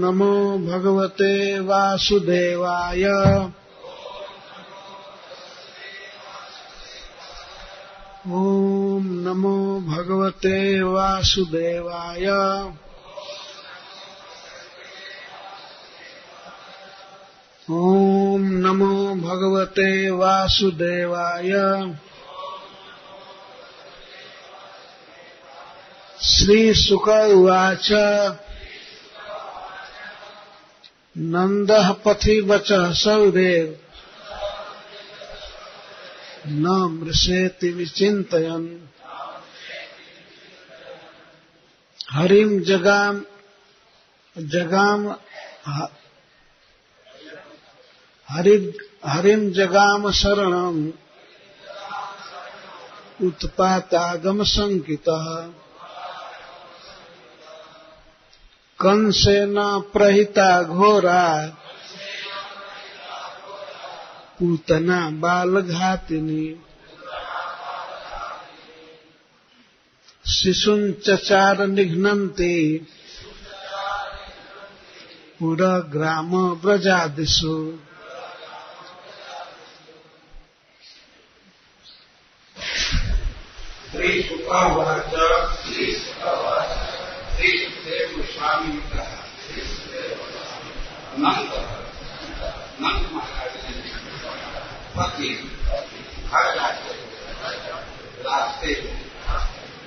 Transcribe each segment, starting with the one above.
नमो भगवते वासुदेवाय। ओम नमो भगवते वासुदेवाय। ओम नमो भगवते वासुदेवाय। श्री शुक उवाच नन्दः पथि वचः सौरेव न मृषेति विचिन्तयन् हरिं जगाम शरणम् उत्पातागम संकितः कंसेन प्रहिता घोरा पूतना बालघातिनी शिशुं चचार निघ्नन्ति पुरा ग्राम व्रजादिषु। श्री शुकावाच श्री सुखदेव गोस्वामी नंद महाराज ने पति घर जाते रास्ते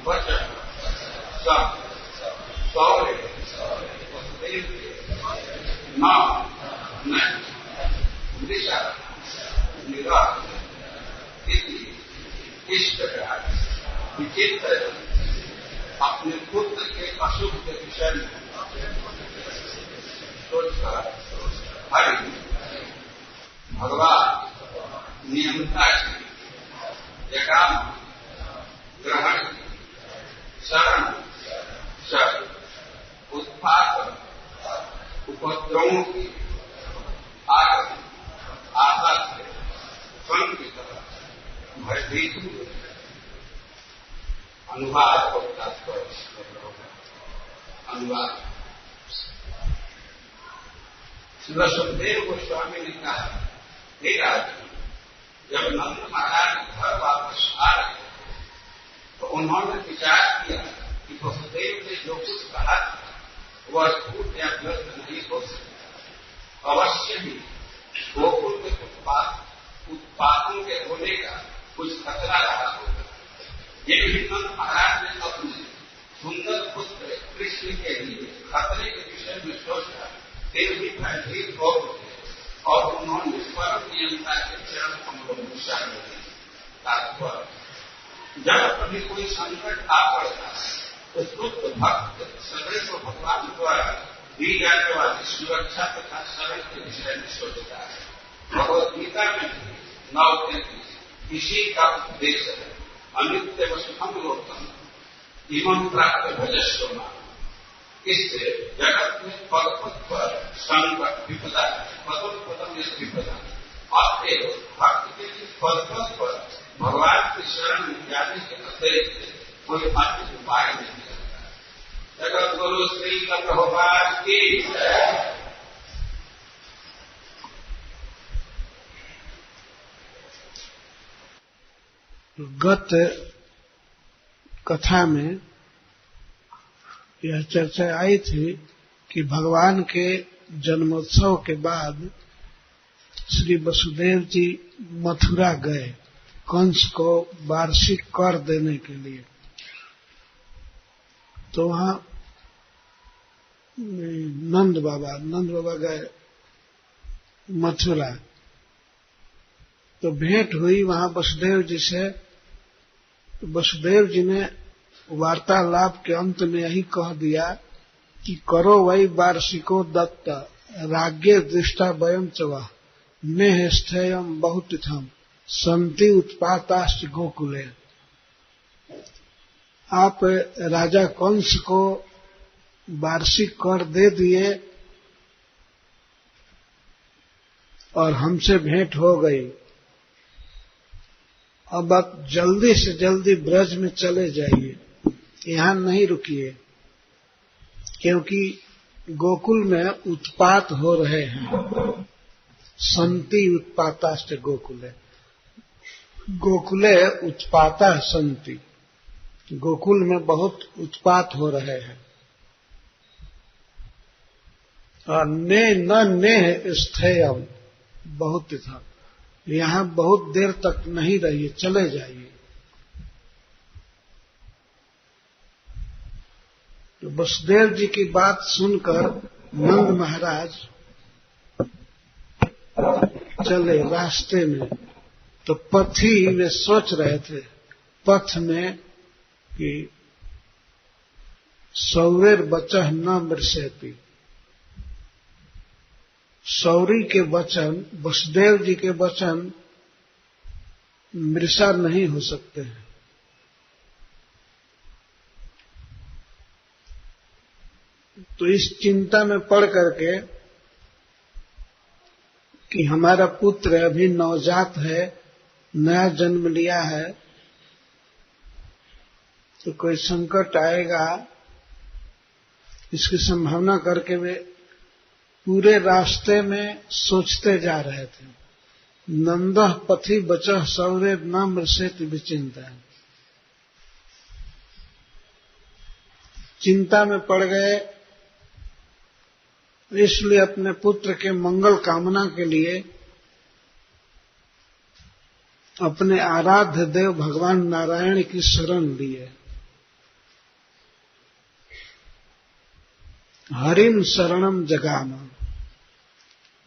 वचन सब सौरे वसुदेव न दिशा निरा इस प्रकार विचित्र अपने पुत्र के अशुभ के विषय में सोचकर हरि भगवान नियमता की जगाम ग्रहण शरण शब उत्पादन उपद्रवों की आशा से संकित भयभीत हुए। अनुवाद अनुवाद श्री सुखदेव गोस्वामी ने कहा, हे राजन, जब नंद महाराज घर वापस आ रहे तो उन्होंने विचार किया कि वसुदेव ने जो कुछ कहा वह झूठ या व्यर्थ नहीं हो सकता। अवश्य ही गोकुल के उत्पादों के होने का कुछ खतरा रहा होगा। ये भी नंद महाराज ने अपने सुंदर पुत्र कृष्ण के लिए खतरे के विषय में सोचा, फिर भी भयभीत हो गए और उन्होंने परम नियंता के चरण कमलों में शरण ली। तात्पर्य, जब कभी कोई संकट आ पड़ता है तो शुद्ध भक्त सदैव भगवान द्वारा दी जाने वाली सुरक्षा तथा शरण के विषय में सोचता है। भगवद गीता में 9:33 इसी का उपदेश है। अनित्य वसुखम लोकम इमं प्राप्त भजस्व। इससे जगत में पद पद पर संकट विपदा पदम पदम विपदा अतएव भक्त के पद पद पर भगवान की शरण में जाने के अतिरिक्त कोई अन्य उपाय नहीं करता। जगत गुरु श्री प्रभुपाद की गत कथा में यह चर्चा आई थी कि भगवान के जन्मोत्सव के बाद श्री वसुदेव जी मथुरा गए कंस को वार्षिक कर देने के लिए। तो वहां नंद बाबा गए मथुरा। तो भेंट हुई वहां वसुदेव जी से। वसुदेव जी ने वार्तालाप के अंत में यही कह दिया कि करो वही वार्षिको दत्त राज्ञे दृष्टा वयम चवा नेह स्थेयम बहुतिथम संति उत्पाताश्च गोकुले। आप राजा कंस को वार्षिक कर दे दिए और हमसे भेंट हो गई। अब आप जल्दी से जल्दी ब्रज में चले जाइए, यहां नहीं रुकिए, क्योंकि गोकुल में उत्पात हो रहे हैं। संति उत्पाताश्च गोकुले, गोकुले उत्पाता संति, गोकुल में बहुत उत्पात हो रहे हैं। और ने स्थेयम, बहुत था, यहां बहुत देर तक नहीं रहिए, चले जाइए। तो वसुदेव जी की बात सुनकर नंद महाराज चले रास्ते में। तो पथी वे सोच रहे थे पथ में कि सौरेर बचह न मृषेति, सौरी के वचन, वसुदेव जी के वचन मृषा नहीं हो सकते हैं। तो इस चिंता में पड़ करके कि हमारा पुत्र अभी नवजात है, नया जन्म लिया है, तो कोई संकट आएगा, इसकी संभावना करके वे पूरे रास्ते में सोचते जा रहे थे। नंदः पथि बचः सौरे न मृषेति विचिंता, चिंता में पड़ गए। इसलिए अपने पुत्र के मंगल कामना के लिए अपने आराध्य देव भगवान नारायण की शरण लिए। हरिम शरणम जगाम,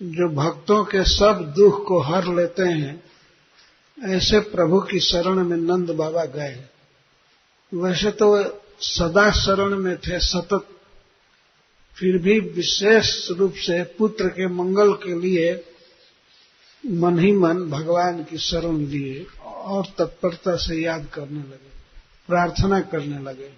जो भक्तों के सब दुख को हर लेते हैं, ऐसे प्रभु की शरण में नंद बाबा गए। वैसे तो सदा शरण में थे, सतत, फिर भी विशेष रूप से पुत्र के मंगल के लिए मन ही मन भगवान की शरण लिए और तत्परता से याद करने लगे, प्रार्थना करने लगे।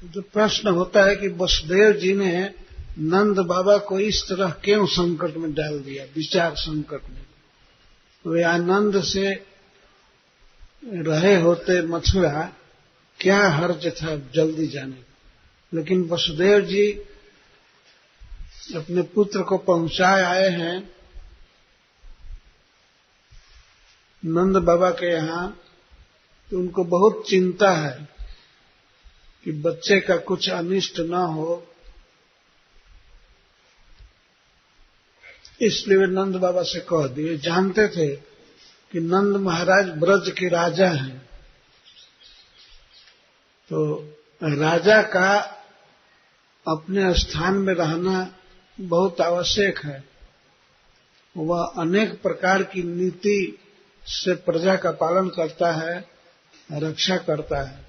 जो प्रश्न होता है कि वसुदेव जी ने नंद बाबा को इस तरह क्यों संकट में डाल दिया, विचार संकट में। वे आनंद से रहे होते मथुरा, क्या हर्ज था जल्दी जाने। लेकिन वसुदेव जी अपने पुत्र को पहुंचाए आए हैं नंद बाबा के यहां, तो उनको बहुत चिंता है कि बच्चे का कुछ अनिष्ट न हो। इसलिए वे नंद बाबा से कह दिए। जानते थे कि नंद महाराज ब्रज के राजा हैं, तो राजा का अपने स्थान में रहना बहुत आवश्यक है। वह अनेक प्रकार की नीति से प्रजा का पालन करता है, रक्षा करता है।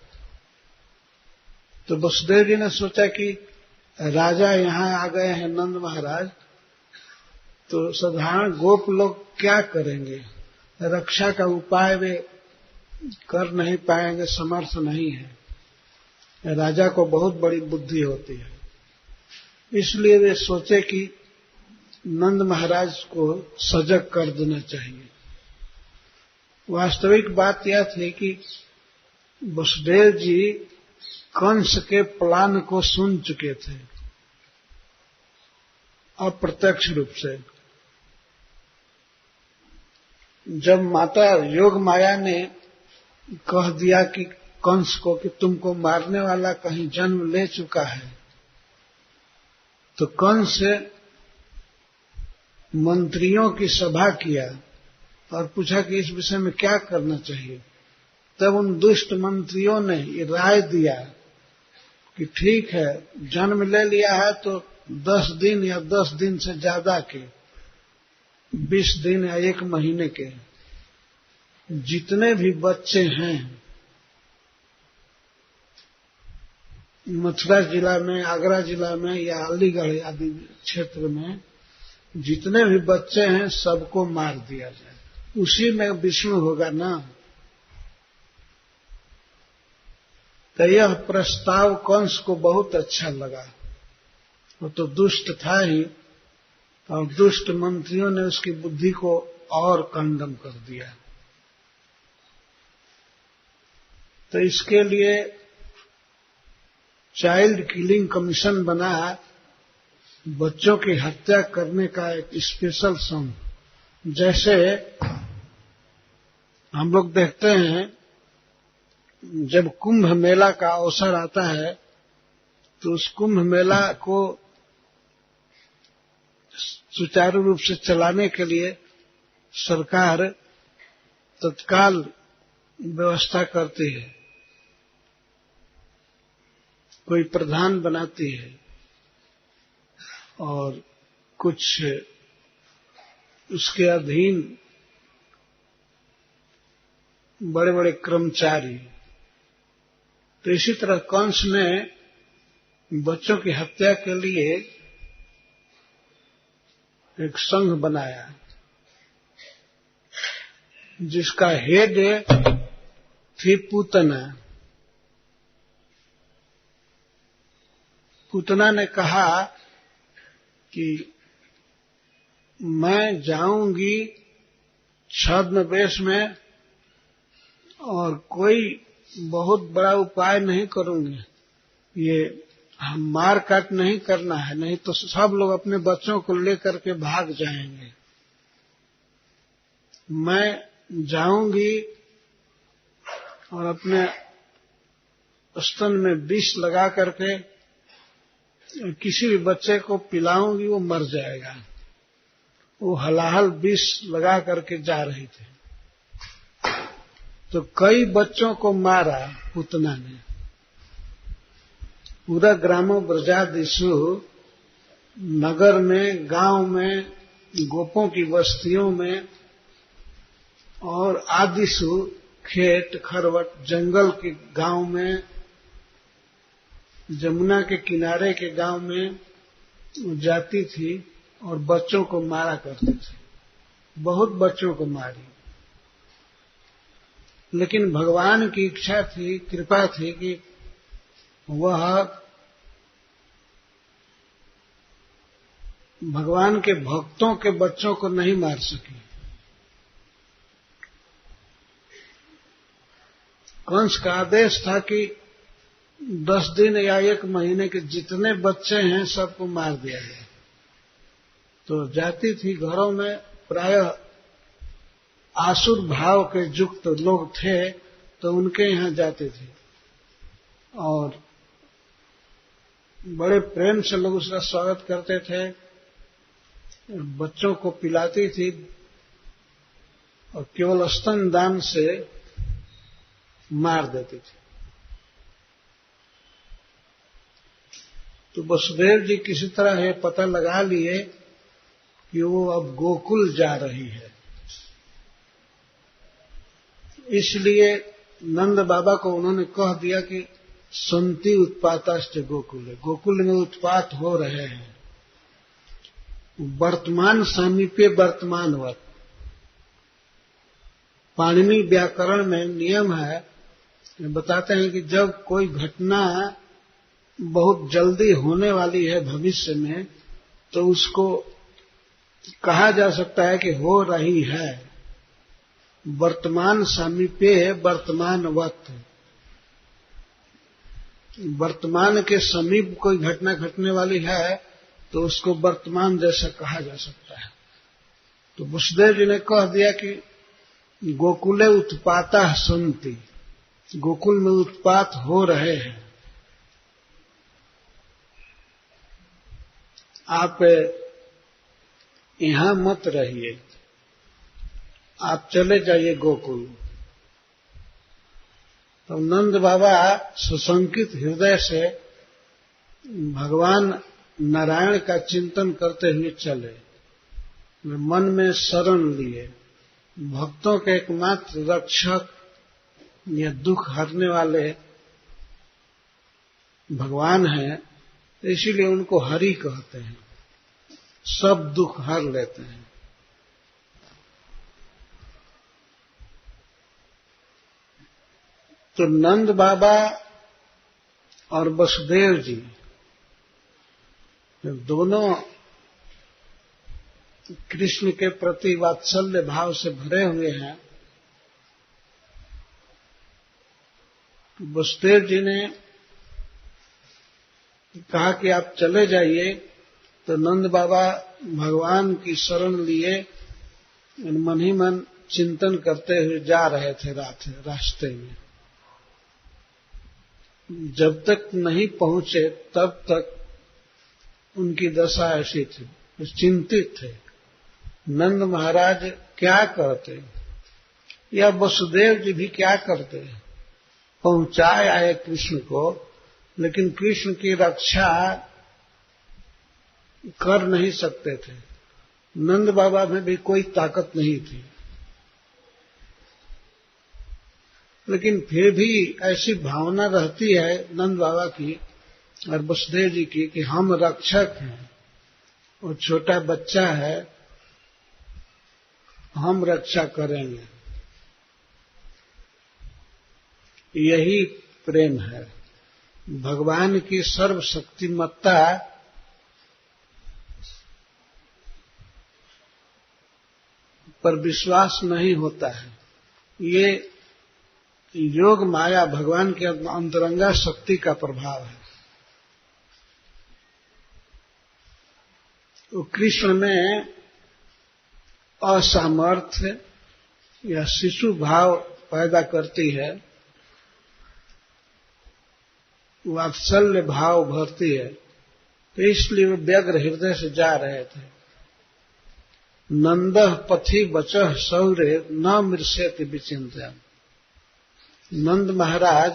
तो वसुदेव जी ने सोचा कि राजा यहाँ आ गए हैं नंद महाराज, तो साधारण गोप लोग क्या करेंगे, रक्षा का उपाय वे कर नहीं पाएंगे, समर्थ नहीं है। राजा को बहुत बड़ी बुद्धि होती है। इसलिए वे सोचे कि नंद महाराज को सजग कर देना चाहिए। वास्तविक बात यह थी कि वसुदेव जी कंस के प्लान को सुन चुके थे अप्रत्यक्ष रूप से। जब माता योग माया ने कह दिया कि कंस को कि तुमको मारने वाला कहीं जन्म ले चुका है, तो कंस मंत्रियों की सभा किया और पूछा कि इस विषय में क्या करना चाहिए। तब उन दुष्ट मंत्रियों ने राय दिया कि ठीक है, जन्म ले लिया है तो 10 दिन या 10 दिन से ज्यादा के, 20 दिन या 1 महीने के जितने भी बच्चे हैं मथुरा जिला में, आगरा जिला में या अलीगढ़ आदि क्षेत्र में, जितने भी बच्चे हैं सबको मार दिया जाए। उसी में विष्णु होगा ना। तो यह प्रस्ताव कंस को बहुत अच्छा लगा। वो तो दुष्ट था ही, और दुष्ट मंत्रियों ने उसकी बुद्धि को और कंडम कर दिया। तो इसके लिए चाइल्ड किलिंग कमीशन बना, बच्चों की हत्या करने का एक स्पेशल संघ। जैसे हम लोग देखते हैं जब कुंभ मेला का अवसर आता है तो उस कुंभ मेला को सुचारू रूप से चलाने के लिए सरकार तत्काल व्यवस्था करती है, कोई प्रधान बनाती है और कुछ उसके अधीन बड़े बड़े कर्मचारी। तो इसी तरह कंस ने बच्चों की हत्या के लिए एक संघ बनाया जिसका हेड थी पूतना। पूतना ने कहा कि मैं जाऊंगी छद्म वेश में और कोई बहुत बड़ा उपाय नहीं करूंगी, ये हम मार काट नहीं करना है, नहीं तो सब लोग अपने बच्चों को लेकर के भाग जाएंगे। मैं जाऊंगी और अपने स्तन में विष लगा करके किसी भी बच्चे को पिलाऊंगी, वो मर जाएगा। वो हलाहल विष लगा करके जा रही थी तो कई बच्चों को मारा पूतना ने। पूरा ग्रामो ब्रजादिषु, नगर में, गांव में, गोपों की बस्तियों में और आदिशु, खेत खरवट, जंगल के गांव में, जमुना के किनारे के गांव में जाती थी और बच्चों को मारा करती थी। बहुत बच्चों को मारी, लेकिन भगवान की इच्छा थी, कृपा थी कि वह भगवान के भक्तों के बच्चों को नहीं मार सकी। कंस का आदेश था कि 10 दिन या 1 महीने के जितने बच्चे हैं सबको मार दिया जाए। तो जाती थी घरों में, प्रायः आसुर भाव के युक्त लोग थे तो उनके यहाँ जाती थी और बड़े प्रेम से लोग उसका स्वागत करते थे, बच्चों को पिलाती थी और केवल स्तनदान से मार देती थी। तो वसुदेव जी किसी तरह ये पता लगा लिए कि वो अब गोकुल जा रही है, इसलिए नंद बाबा को उन्होंने कह दिया कि संति उत्पाताश्च गोकुल, गोकुल में उत्पात हो रहे हैं। वर्तमान सामीप्य वर्तमानवत, पाणिनि व्याकरण में नियम है, बताते हैं कि जब कोई घटना बहुत जल्दी होने वाली है भविष्य में तो उसको कहा जा सकता है कि हो रही है। वर्तमान सामीप्य वर्तमानवत, वर्तमान के समीप कोई घटना घटने वाली है तो उसको वर्तमान जैसा कहा जा सकता है। तो वसुदेव जी ने कह दिया कि गोकुले उत्पाता सन्ति, गोकुल में उत्पात हो रहे हैं, आप यहां मत रहिए, आप चले जाइए गोकुल। तो नंद बाबा सुशंकित हृदय से भगवान नारायण का चिंतन करते हुए चले, मन में शरण लिए। भक्तों के एकमात्र रक्षक या दुख हरने वाले भगवान हैं, इसीलिए उनको हरि कहते हैं, सब दुख हर लेते हैं। तो नंद बाबा और वसुदेव जी दोनों कृष्ण के प्रति वात्सल्य भाव से भरे हुए हैं, वसुदेव जी ने कहा कि आप चले जाइए, तो नंद बाबा भगवान की शरण लिए मन ही मन चिंतन करते हुए जा रहे थे रास्ते में। जब तक नहीं पहुंचे तब तक उनकी दशा ऐसी थी, चिंतित थे। नंद महाराज क्या करते या वसुदेव जी भी क्या करते, पहुंचाए आए कृष्ण को, लेकिन कृष्ण की रक्षा कर नहीं सकते थे। नंद बाबा में भी कोई ताकत नहीं थी, लेकिन फिर भी ऐसी भावना रहती है नंद बाबा की और वसुदेव जी की कि हम रक्षक हैं, वो छोटा बच्चा है, हम रक्षा करेंगे। यही प्रेम है। भगवान की सर्वशक्तिमत्ता पर विश्वास नहीं होता है। ये योग माया भगवान के अंतरंगा शक्ति का प्रभाव है। तो कृष्ण में असामर्थ्य या शिशु भाव पैदा करती है, वात्सल्य भाव भरती है, तो इसलिए वे व्यग्र हृदय से जा रहे थे। नंदः पथि बचः सौरे न मृष्यति विचिन्त्य। नंद महाराज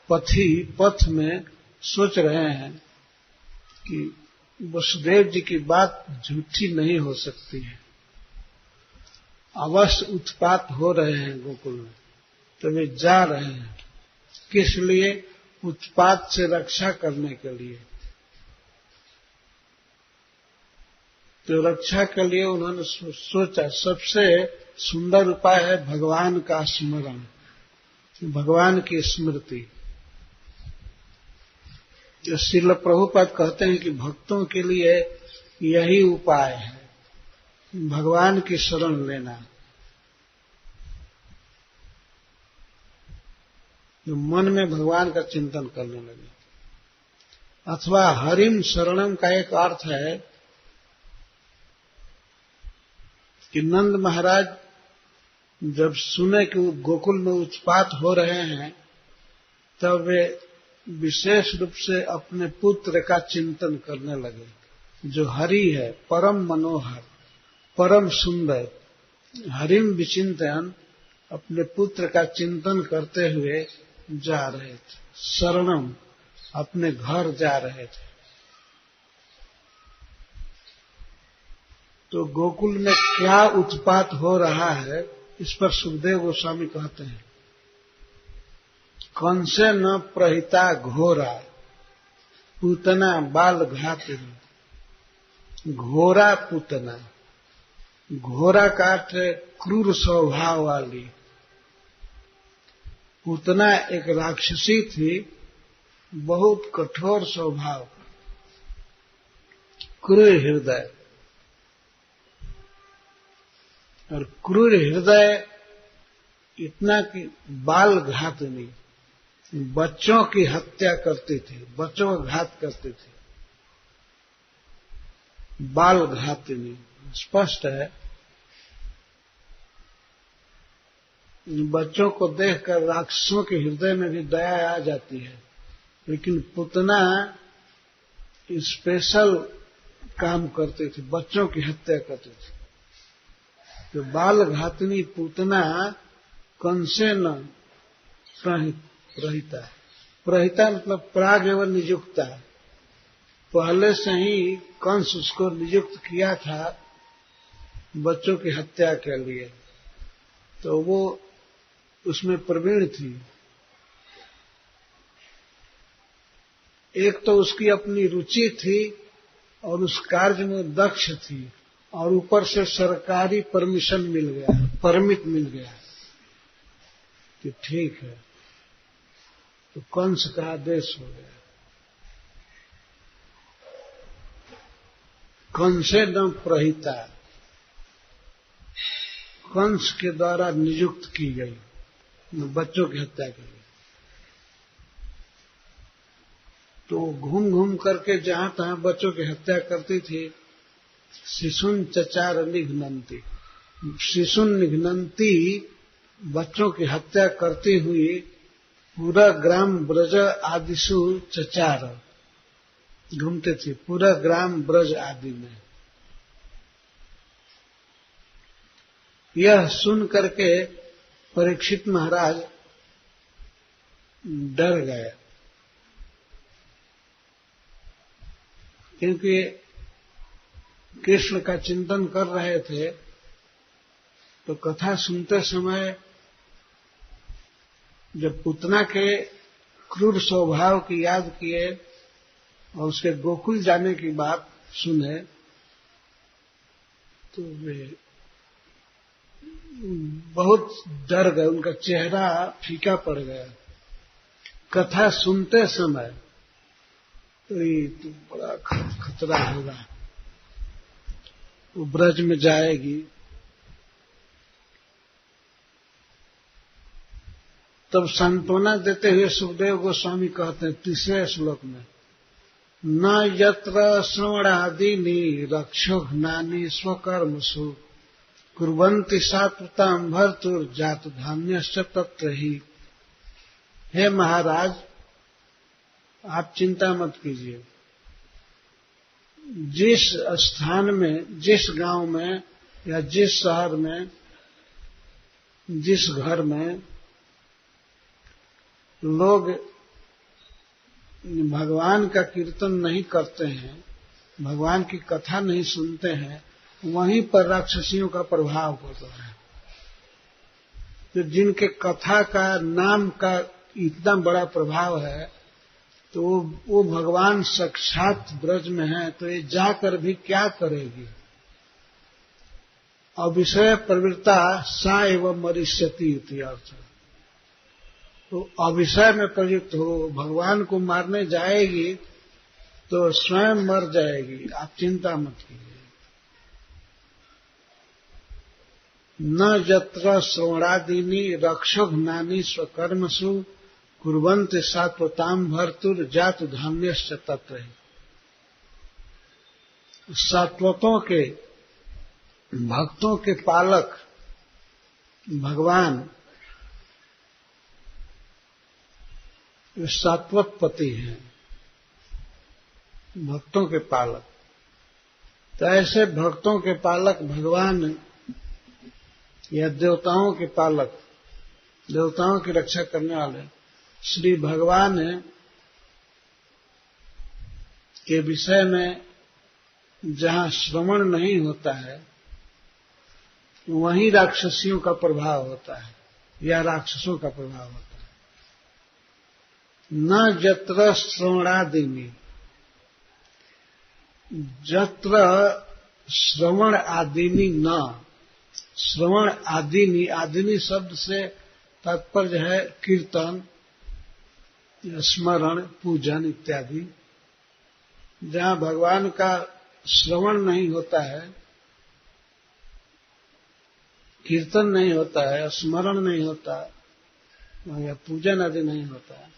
पथ में सोच रहे हैं कि वसुदेव जी की बात झूठी नहीं हो सकती है, अवश्य उत्पात हो रहे हैं गोकुल में, तो वे जा रहे हैं। किस लिए? उत्पात से रक्षा करने के लिए। तो रक्षा के लिए उन्होंने सोचा सबसे सुंदर उपाय है भगवान का स्मरण, भगवान की स्मृति। जो श्रील प्रभुपाद कहते हैं कि भक्तों के लिए यही उपाय है, भगवान की शरण लेना। जो मन में भगवान का चिंतन करने लगे। अथवा हरिम शरणम का एक अर्थ है कि नंद महाराज जब सुने कि गोकुल में उत्पात हो रहे हैं, तब वे विशेष रूप से अपने पुत्र का चिंतन करने लगे, जो हरि है, परम मनोहर, परम सुंदर। हरिम विचिंतन, अपने पुत्र का चिंतन करते हुए जा रहे थे। शरणम, अपने घर जा रहे थे। तो गोकुल में क्या उत्पात हो रहा है, इस पर सुखदेव गोस्वामी कहते हैं, कंसे न प्रहिता घोरा पूतना बाल घात। घोरा पूतना, घोरा का अर्थ है क्रूर स्वभाव वाली। पूतना एक राक्षसी थी, बहुत कठोर स्वभाव, क्रूर हृदय। और क्रूर हृदय इतना कि बाल घातनी, बच्चों की हत्या करती थी, बच्चों का घात करती थी। बाल घातनी स्पष्ट है। बच्चों को देखकर राक्षसों के हृदय में भी दया आ जाती है, लेकिन पूतना स्पेशल काम करती थी, बच्चों की हत्या करती थी। तो बाल घातनी पूतना कंसे न प्रहिता। प्रहिता मतलब प्राग एवं नियुक्ता, पहले से ही कंस उसको नियुक्त किया था बच्चों की हत्या के लिए, तो वो उसमें प्रवीण थी। एक तो उसकी अपनी रुचि थी और उस कार्य में दक्ष थी, और ऊपर से सरकारी परमिशन मिल गया, परमिट मिल गया कि ठीक है, तो कंस का आदेश हो गया। कंसे न प्रहिता, कंस के द्वारा नियुक्त की गई बच्चों की हत्या के लिए। तो घूम घूम करके जहां तहां बच्चों की हत्या करती थी। शिशुन चचार निघ्नंती, शिशुन निघ्नंती बच्चों की हत्या करती हुई पूरा ग्राम ब्रज आदिशु चचार घूमते थे, पूरा ग्राम ब्रज आदि में। यह सुन करके परीक्षित महाराज डर गए, क्योंकि कृष्ण का चिंतन कर रहे थे। तो कथा सुनते समय जब पूतना के क्रूर स्वभाव की याद किए और उसके गोकुल जाने की बात सुने, तो वे बहुत डर गए, उनका चेहरा फीका पड़ गया। कथा सुनते समय तो ये तो बड़ा खतरा होगा, वो ब्रज में जाएगी। तब सांत्वना देते हुए सुखदेव गोस्वामी कहते हैं तीसरे श्लोक में, न यत्र श्रवणादीनि रक्षोघ्नानि स्वकर्मसु कुर्वन्ति सात्वतां भर्तुर्जात धान्यश्च तत्र ही। हे महाराज, आप चिंता मत कीजिए। जिस स्थान में, जिस गांव में या जिस शहर में, जिस घर में लोग भगवान का कीर्तन नहीं करते हैं, भगवान की कथा नहीं सुनते हैं, वहीं पर राक्षसियों का प्रभाव होता है। तो जिनके कथा का, नाम का इतना बड़ा प्रभाव है, तो वो भगवान साक्षात ब्रज में है, तो ये जाकर भी क्या करेगी। अविषय प्रवृत्ता सा एवं मरिष्यति इति अर्थ। तो अविषय में प्रयुक्त हो, भगवान को मारने जाएगी तो स्वयं मर जाएगी, आप चिंता मत कीजिए। न यत्र श्रवणादीनि रक्षोघ्नानि स्वकर्मसु कुर्वन्ति सात्वतां भर्तुर जातु धान्यश्च तत्र। सात्वतों के, भक्तों के पालक भगवान सात्वत पति हैं, भक्तों के पालक। तो ऐसे भक्तों के पालक भगवान या देवताओं के पालक, देवताओं की रक्षा करने वाले श्री भगवान के विषय में जहां श्रवण नहीं होता है, वहीं राक्षसियों का प्रभाव होता है या राक्षसों का प्रभाव होता है। न यत्र श्रवणादीनि, यत्र श्रवण आदीनि न, श्रवण आदीनि, आदीनि शब्द से तात्पर्य है कीर्तन, स्मरण, पूजन इत्यादि। जहां भगवान का श्रवण नहीं होता है, कीर्तन नहीं होता है, स्मरण नहीं होता या पूजन आदि नहीं होता है,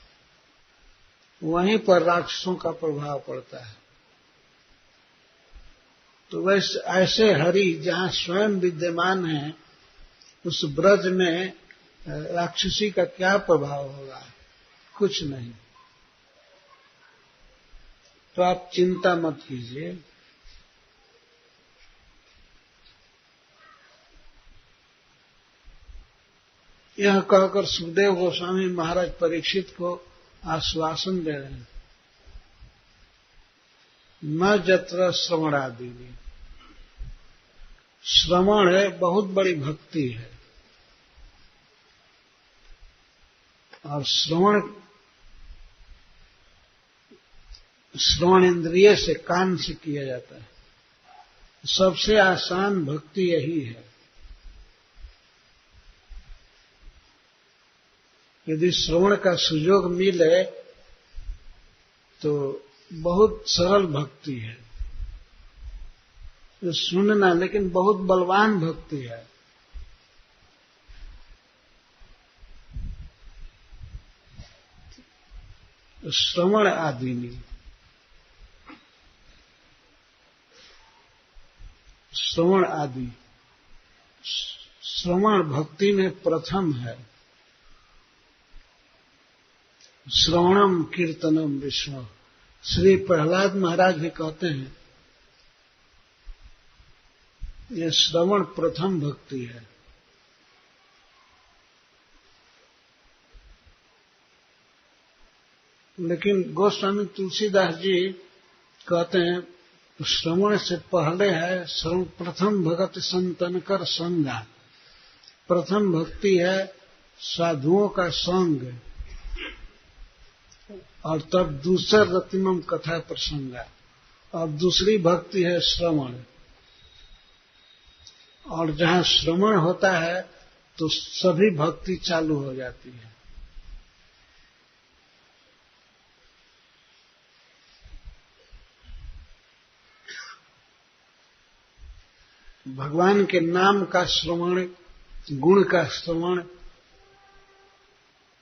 वहीं पर राक्षसों का प्रभाव पड़ता है। तो वैसे ऐसे हरि जहां स्वयं विद्यमान है, उस ब्रज में राक्षसी का क्या प्रभाव होगा, कुछ नहीं। तो आप चिंता मत कीजिए। यह कहकर सुखदेव गोस्वामी महाराज परीक्षित को आश्वासन दे रहे हैं, न यत्र श्रवणादीनि। श्रवण है, बहुत बड़ी भक्ति है, और श्रवण इंद्रिय से, कान से किया जाता है। सबसे आसान भक्ति यही है। यदि श्रवण का सुयोग मिले तो बहुत सरल भक्ति है, तो सुनना, लेकिन बहुत बलवान भक्ति है। श्रवण आदिनी, श्रवण आदि, श्रवण भक्ति में प्रथम है। श्रवणम कीर्तनम विष्णु, श्री प्रहलाद महाराज भी कहते हैं ये श्रवण प्रथम भक्ति है। लेकिन गोस्वामी तुलसीदास जी कहते हैं श्रवण से पहले है श्रवण प्रथम भगत संतन कर संगा, प्रथम भक्ति है साधुओं का संग, और तब दूसरा रतिमम कथा प्रसंगा, और दूसरी भक्ति है श्रवण। और जहां श्रवण होता है तो सभी भक्ति चालू हो जाती है। भगवान के नाम का श्रवण, गुण का श्रवण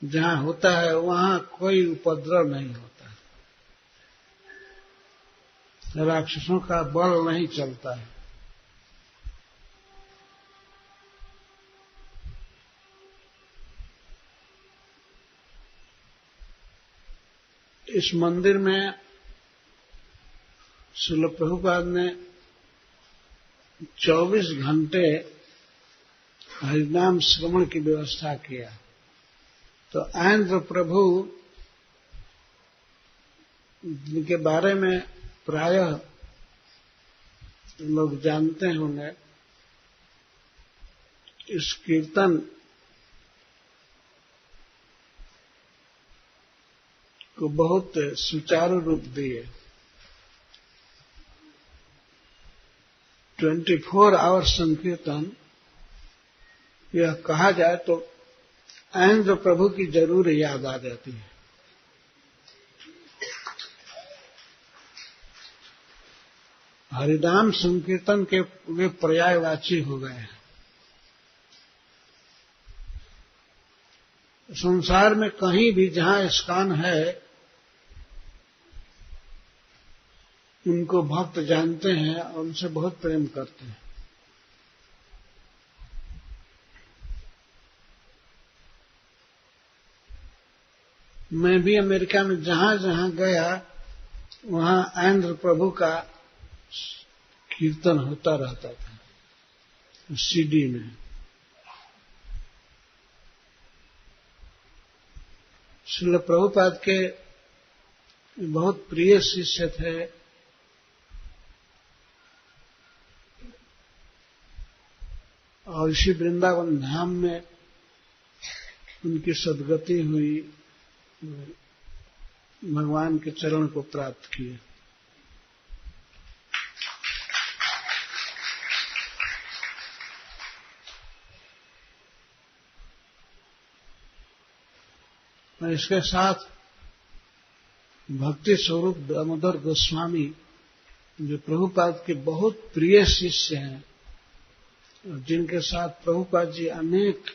जहां होता है वहां कोई उपद्रव नहीं होता, राक्षसों का बल नहीं चलता है। इस मंदिर में श्रील प्रभुपाद ने 24 घंटे हरिनाम श्रवण की व्यवस्था किया। तो आंध्र प्रभु जिनके बारे में प्रायः लोग जानते होंगे, इस कीर्तन को बहुत सुचारू रूप दिए। 24 आवर संकीर्तन, यह कहा जाए तो आनंद प्रभु की जरूर याद आ जाती है। हरिनाम संकीर्तन के वे पर्यायवाची हो गए हैं। संसार में कहीं भी जहां इस्कॉन है उनको भक्त जानते हैं और उनसे बहुत प्रेम करते हैं। मैं भी अमेरिका में जहां जहां गया वहां आंध्र प्रभु का कीर्तन होता रहता था सीडी में। श्रील प्रभुपाद के बहुत प्रिय शिष्य थे और इसी वृंदावन धाम में उनकी सद्गति हुई, भगवान के चरण को प्राप्त किए। और इसके साथ भक्ति स्वरूप दामोदर गोस्वामी जो प्रभुपाद के बहुत प्रिय शिष्य हैं और जिनके साथ प्रभुपाद जी अनेक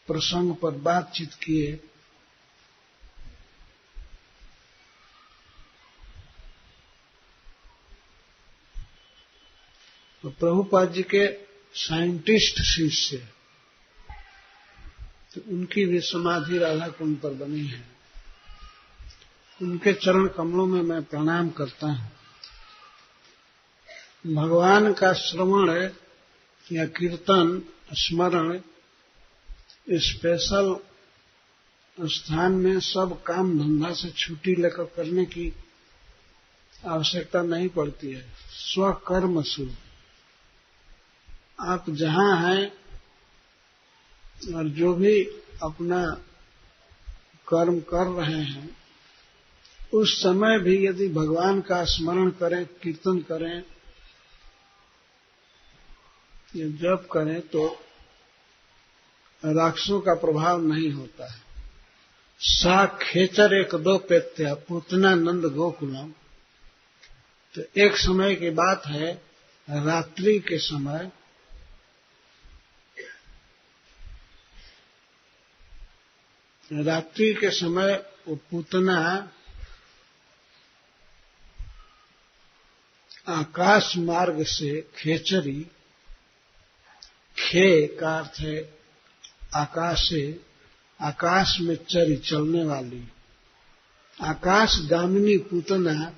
प्रसंग पर बातचीत किए, तो प्रभुपाद जी के साइंटिस्ट शिष्य, तो उनकी भी समाधि राधा कुंड पर बनी है। उनके चरण कमलों में मैं प्रणाम करता हूं। भगवान का श्रवण या कीर्तन स्मरण स्पेशल स्थान में सब काम धंधा से छुट्टी लेकर करने की आवश्यकता नहीं पड़ती है। स्वकर्म सु आप जहां हैं और जो भी अपना कर्म कर रहे हैं उस समय भी यदि भगवान का स्मरण करें, कीर्तन करें या जप करें तो राक्षसों का प्रभाव नहीं होता है। सा खेचर एक दो पेत्या पूतना नंद गोकुलम। तो एक समय की बात है, रात्रि के समय वो पूतना आकाश मार्ग से खेचरी, खे का अर्थ है आकाश से, आकाश में चरी चलने वाली, आकाश गामिनी पूतना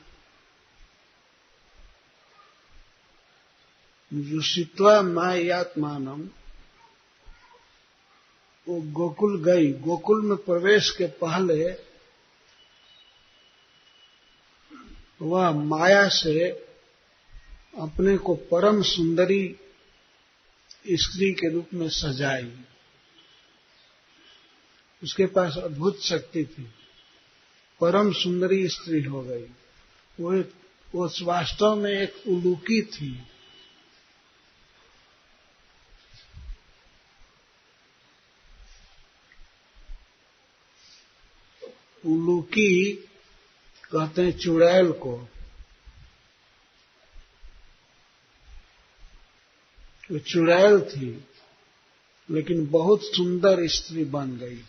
जुषित्वा मायात्मानम, वो गोकुल गई। गोकुल में प्रवेश के पहले वह माया से अपने को परम सुंदरी स्त्री के रूप में सजाई। उसके पास अद्भुत शक्ति थी, परम सुंदरी स्त्री हो गई। वो वास्तव में एक उलूकी थी। उलूकी कहते हैं चुड़ैल को। वो चुड़ैल थी लेकिन बहुत सुंदर स्त्री बन गई।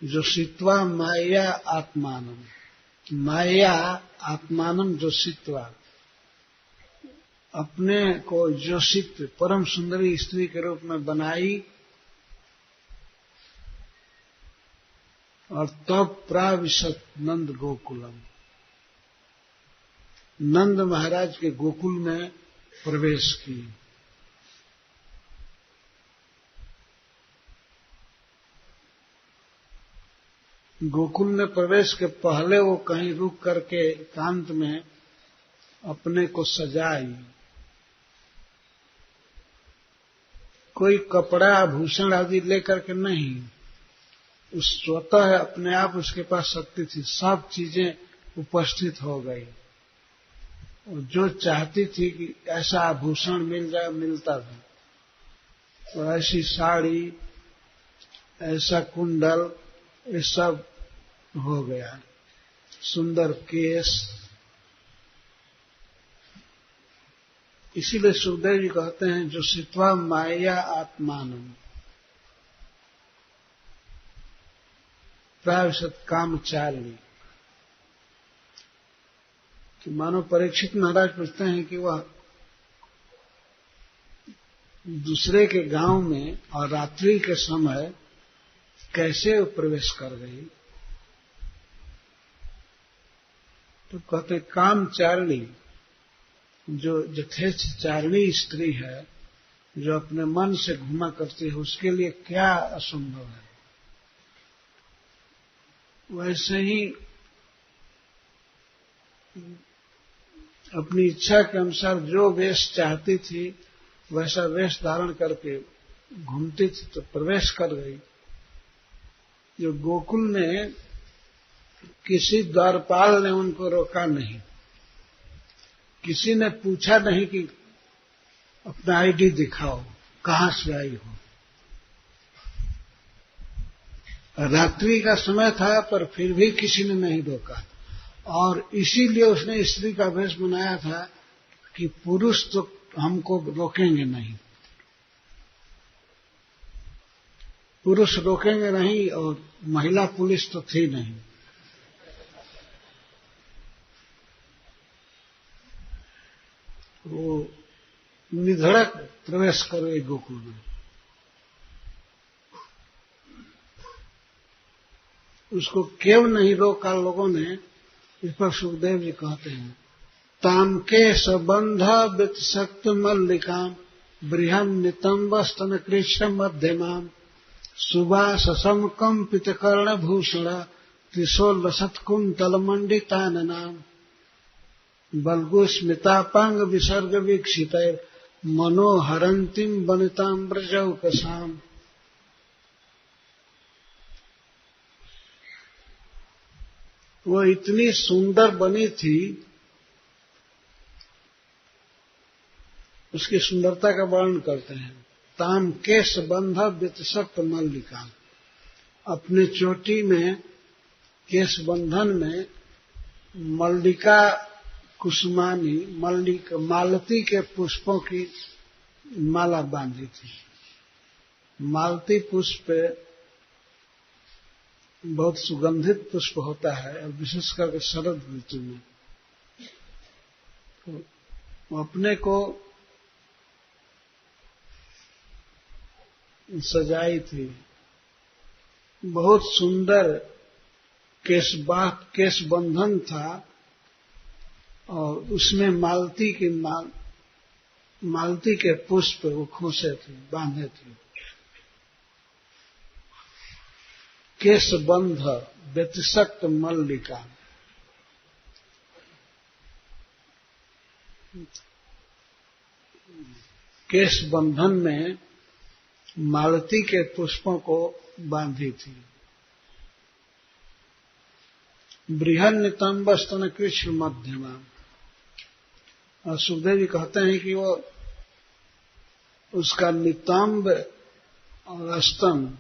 जो सित्वा माया आत्मानम, माया आत्मानम जो सित्वा, अपने को जोशित परम सुंदरी स्त्री के रूप में बनाई। और तब प्राविशत नंद गोकुलम, नंद महाराज के गोकुल में प्रवेश की। गोकुल में प्रवेश के पहले वो कहीं रुक करके एकांत में अपने को सजाई। कोई कपड़ा आभूषण आदि लेकर के नहीं, उस स्वतः अपने आप उसके पास शक्ति थी, सब चीजें उपस्थित हो गई। और जो चाहती थी कि ऐसा आभूषण मिल जाए, मिलता था। और ऐसी साड़ी, ऐसा कुंडल, ये सब हो गया। सुंदर केस। इसीलिए सुखदेव जी कहते हैं जो सित्वा माया आत्मानम प्राविशत कामचारिणी। कि मानो परीक्षित महाराज पूछते हैं कि वह दूसरे के गांव में और रात्रि के समय कैसे प्रवेश कर गई। तो कहते कामचारिणी, जो यथेच्छ चारिणी स्त्री है, जो अपने मन से घूमा करती है, उसके लिए क्या असंभव है। वैसे ही अपनी इच्छा के अनुसार जो वेश चाहती थी वैसा वेश धारण करके घूमती थी, तो प्रवेश कर गई। जो गोकुल में किसी द्वारपाल ने उनको रोका नहीं, किसी ने पूछा नहीं कि अपना आईडी दिखाओ, कहां से आई हो। रात्रि का समय था पर फिर भी किसी ने नहीं रोका। और इसीलिए उसने स्त्री का वेश बनाया था कि पुरुष तो हमको रोकेंगे नहीं, पुरुष रोकेंगे नहीं, और महिला पुलिस तो थी नहीं। वो निधड़क प्रवेश करो एक गोकुल में। उसको क्यों नहीं रोका लोगों ने, इस पर सुखदेव जी कहते हैं ताम के संबंध वित्सक्त मल्लिकाम बृहम नितंब स्तन कृष्ण मध्यमाम सुबास समकंपित कर्ण भूषण त्रिशोलसत कुंतल मंडिताननाम बल्गु स्मितापांग विसर्ग वीक्षित मनोहरंतिम वनिताम ब्रजौकसाम। वो इतनी सुंदर बनी थी, उसकी सुंदरता का वर्णन करते हैं। ताम केश बंध वित्सक्त मल्लिका, अपने चोटी में केश बंधन में मल्लिका कुसुमानी, मालती के पुष्पों की माला बांधी थी। मालती पुष्प बहुत सुगंधित पुष्प होता है, और विशेष करके शरद ऋतु में। अपने को सजाई थी। बहुत सुंदर केश बंधन था और उसमें मालती के पुष्प वो खोसे थे, बांधे थे। केश बंध व्यतिशक्त मल्लिका, केश बंधन में मालती के पुष्पों को बांधी थी। बृहन नितंब स्तन कृष्ण मध्यमा। और सुखदेव जी कहते हैं कि वो उसका नितंब और स्तन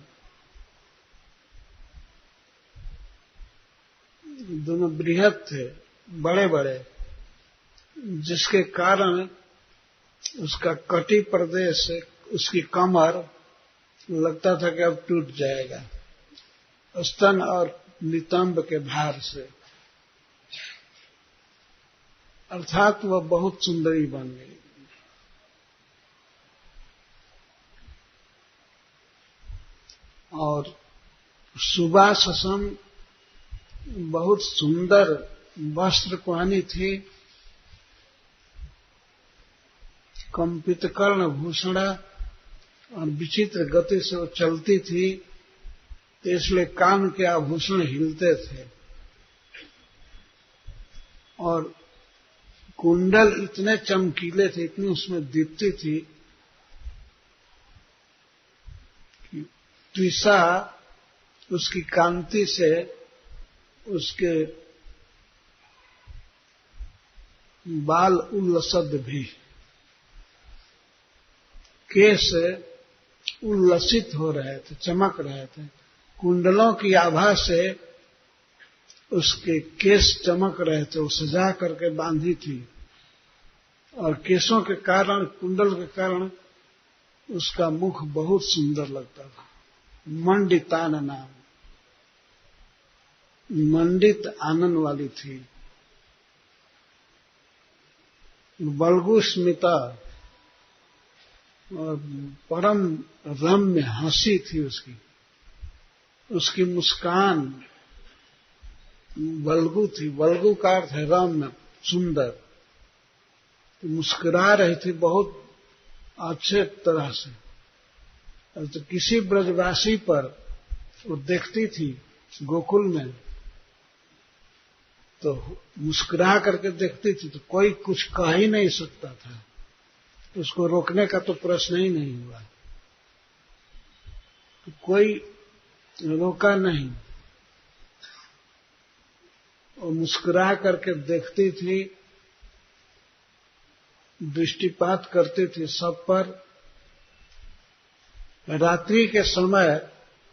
दोनों बृहद थे, बड़े बड़े, जिसके कारण उसका कटी प्रदेश, उसकी कमर लगता था कि अब टूट जाएगा स्तन और नितंब के भार से। अर्थात वह बहुत सुंदरी बन गई। और सुबाससम, बहुत सुंदर वस्त्र पहनी थी। कंपित कर्ण भूषणा, और विचित्र गति से वो चलती थी, तो इसलिए कान के आभूषण हिलते थे। और कुंडल इतने चमकीले थे, इतनी उसमें दीप्ति थी कि त्विषा उसकी कांति से उसके बाल उल्लसद भी, केश उल्लसित हो रहे थे, चमक रहे थे। कुंडलों की आभा से उसके केश चमक रहे थे। वो सजा करके बांधी थी और केशों के कारण, कुंडल के कारण उसका मुख बहुत सुंदर लगता था। मंडितान नाम, मंडित आनन वाली थी। बल्गु स्मिता, और परम रम्य हंसी थी उसकी। उसकी मुस्कान बल्गु थी। बल्गु का अर्थ है रम्य, सुंदर। तो मुस्कुरा रही थी बहुत अच्छे तरह से। तो किसी ब्रजवासी पर वो देखती थी गोकुल में, तो मुस्कुरा करके देखती थी, तो कोई कुछ कह ही नहीं सकता था। उसको रोकने का तो प्रश्न ही नहीं हुआ। तो कोई रोका नहीं। वो मुस्कुरा करके देखती थी, दृष्टिपात करती थी सब पर। रात्रि के समय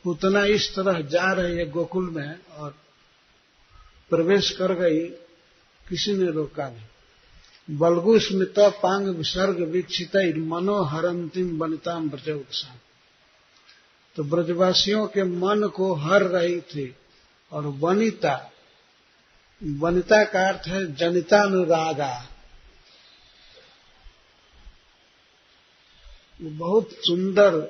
पूतना इस तरह जा रही है गोकुल में और प्रवेश कर गई, किसी ने रोका नहीं। बल्गु स्मित पांग विसर्ग वीक्षित मनोहरंतिम वनिताम ब्रजोत्सा। तो ब्रजवासियों के मन को हर रही थी। और वनिता, वनिता का अर्थ है जनितानुरागा। बहुत सुंदर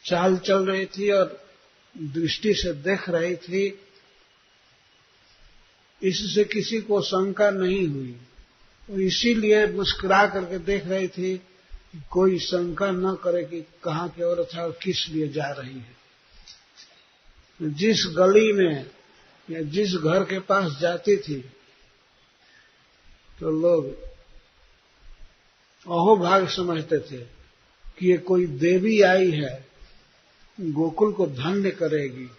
चाल चल रही थी और दृष्टि से देख रही थी। इससे किसी को शंका नहीं हुई। और इसीलिए मुस्कुरा करके देख रही थी कि कोई शंका न करे कि कहाँ की औरत है और किस लिए जा रही है। जिस गली में या जिस घर के पास जाती थी तो लोग अहोभाग समझते थे कि ये कोई देवी आई है, गोकुल को धन्य करेगी।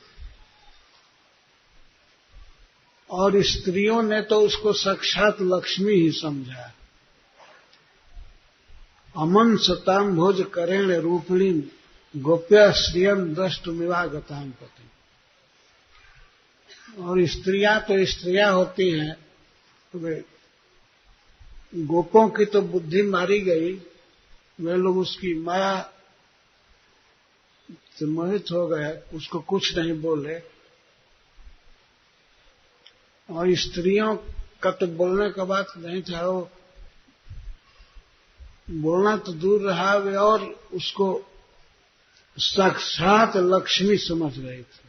और स्त्रियों ने तो उसको साक्षात लक्ष्मी ही समझा। अमन सताम भोज करेण रूपिणी गोप्य श्रियम द्रष्टुमिवागताम पति। और स्त्रियां तो स्त्रियां होती हैं, तो वे गोपों की तो बुद्धि मारी गई। वे लोग उसकी माया से मोहित हो गए, उसको कुछ नहीं बोले। और स्त्रियों का तो बोलने का बात नहीं था, वो बोलना तो दूर रहा, वे और उसको साक्षात लक्ष्मी समझ रहे थे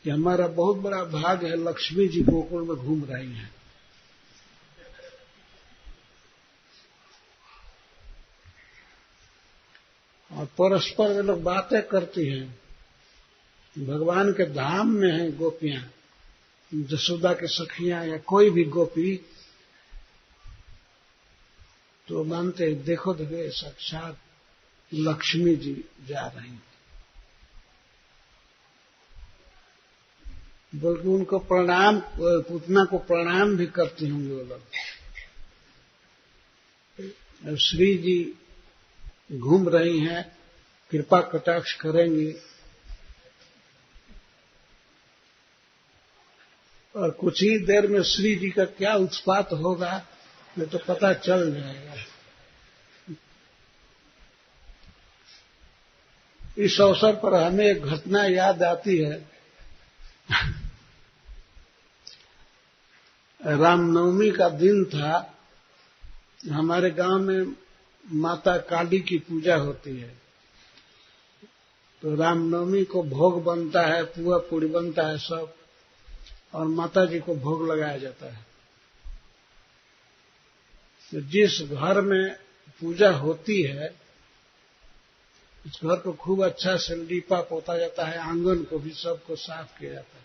कि हमारा बहुत बड़ा भाग है, लक्ष्मी जी गोकुल में घूम रही हैं। और परस्पर वे लोग बातें करती हैं, भगवान के धाम में हैं गोपियां, जसोदा के सखियां या कोई भी गोपी, तो मानते देखो देखो साक्षात लक्ष्मी जी जा रही हैं। बल्कि उनको प्रणाम, पूतना को प्रणाम भी करती होंगे वो लोग। श्री जी घूम रही हैं, कृपा कटाक्ष करेंगी, और कुछ ही देर में श्री जी का क्या उत्पात होगा ये तो पता चल जाएगा। इस अवसर पर हमें एक घटना याद आती है। रामनवमी का दिन था, हमारे गांव में माता काली की पूजा होती है, तो रामनवमी को भोग बनता है, पुआ पूड़ी बनता है सब, और माता जी को भोग लगाया जाता है। तो जिस घर में पूजा होती है उस घर को खूब अच्छा से लीपा पोता जाता है, आंगन को भी सबको साफ किया जाता है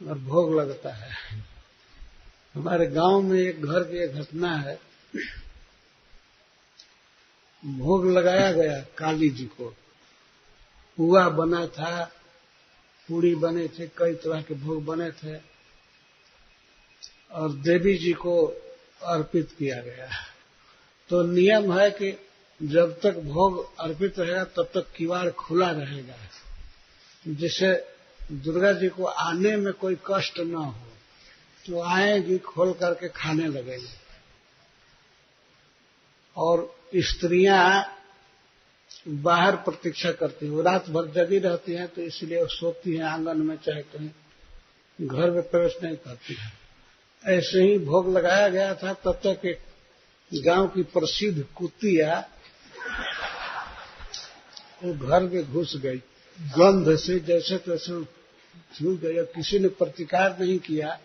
और भोग लगता है। हमारे गांव में एक घर की एक घटना है, भोग लगाया गया काली जी को, पुआ बना था, पूड़ी बने थे, कई तरह के भोग बने थे, और देवी जी को अर्पित किया गया। तो नियम है कि जब तक भोग अर्पित रहेगा तब तक किवाड़ खुला रहेगा, जिससे दुर्गा जी को आने में कोई कष्ट न हो, तो आएगी खोल करके खाने लगेगी। और स्त्रियां बाहर प्रतीक्षा करती हैं, वो रात भर जगी रहती हैं, तो इसलिए वो सोती हैं आंगन में, चाहे कहीं घर में प्रवेश नहीं करती है। ऐसे ही भोग लगाया गया था, तब तक एक गांव की प्रसिद्ध कुतिया वो घर में घुस गई, गंध से जैसे तैसे छूट गई। किसी ने प्रतिकार नहीं किया,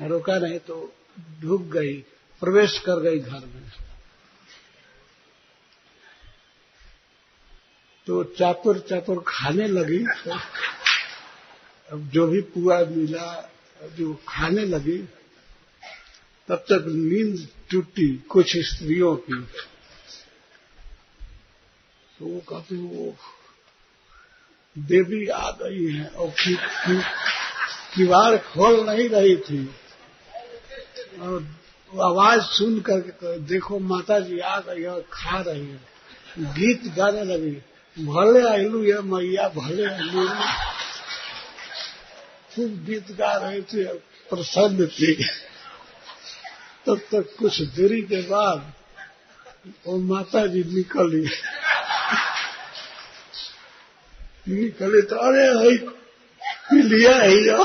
रोका नहीं, तो ढुक गई, प्रवेश कर गई घर में। तो चातुर चातुर खाने लगी, तो अब जो भी पुआ मिला जो खाने लगी, तब तक नींद टूटी कुछ स्त्रियों की। तो वो कहते वो देवी आ गई है, और किवाड़ खोल नहीं रही थी, और आवाज सुन करके देखो माता जी आ गई और खा रही है, गीत गाने लगी, भले आइलू ये मैया भले आइलू, खूब गीत गा रही थी, प्रसन्न थी। तब तक कुछ देरी के बाद वो माता जी निकली तो अरे भाई पिलिया ही जाओ,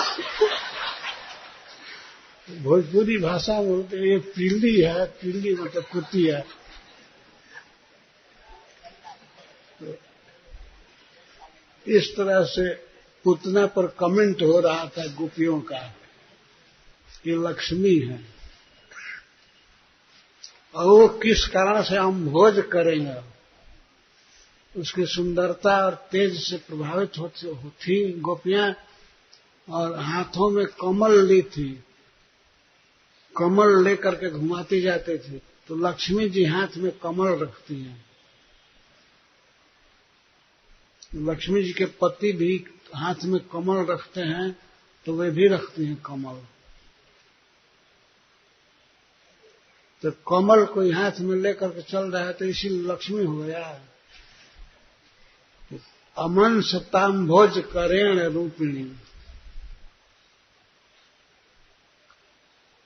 भोजपुरी भाषा में बोलते ये पिल्ली है, पिल्ली मतलब कुत्ती है। तो इस तरह से पुतना पर कमेंट हो रहा था गोपियों का, ये लक्ष्मी है, और वो किस कारण से हम भोज करेंगे, उसकी सुंदरता और तेज से प्रभावित होती गोपियां, और हाथों में कमल ली थी, कमल लेकर के घुमाती जाते थे। तो लक्ष्मी जी हाथ में कमल रखती हैं, लक्ष्मी जी के पति भी हाथ में कमल रखते हैं, तो वे भी रखती हैं कमल। तो कमल कोई हाथ में लेकर के चल रहा है तो इसी लक्ष्मी हो गया। अमन सताम्भोज करेण रूपिणी,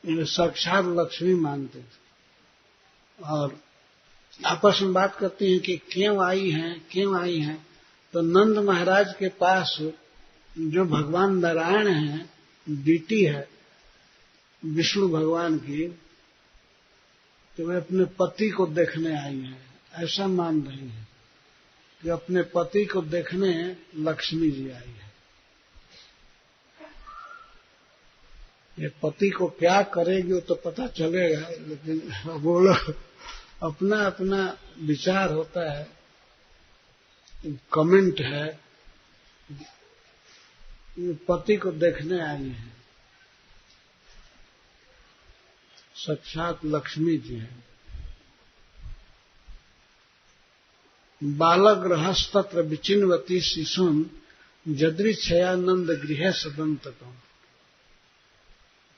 इन्हें साक्षात लक्ष्मी मानते थे। और आपस में बात करती हैं कि क्यों आई हैं, क्यों आई हैं। तो नंद महाराज के पास जो भगवान नारायण हैं, ड्यूटी है विष्णु भगवान की, तो वे अपने पति को देखने आई हैं, ऐसा मान रही है कि अपने पति को देखने लक्ष्मी जी आई है। ये पति को क्या करेगी वो तो पता चलेगा, लेकिन वो लोग अपना अपना विचार होता है, कमेंट है। पति को देखने आई हैं, साक्षात लक्ष्मी जी हैं। बालग्रहस्तत्र विचिन्वती शिशुन जदृच्छयानंद गृहे सदंतकम्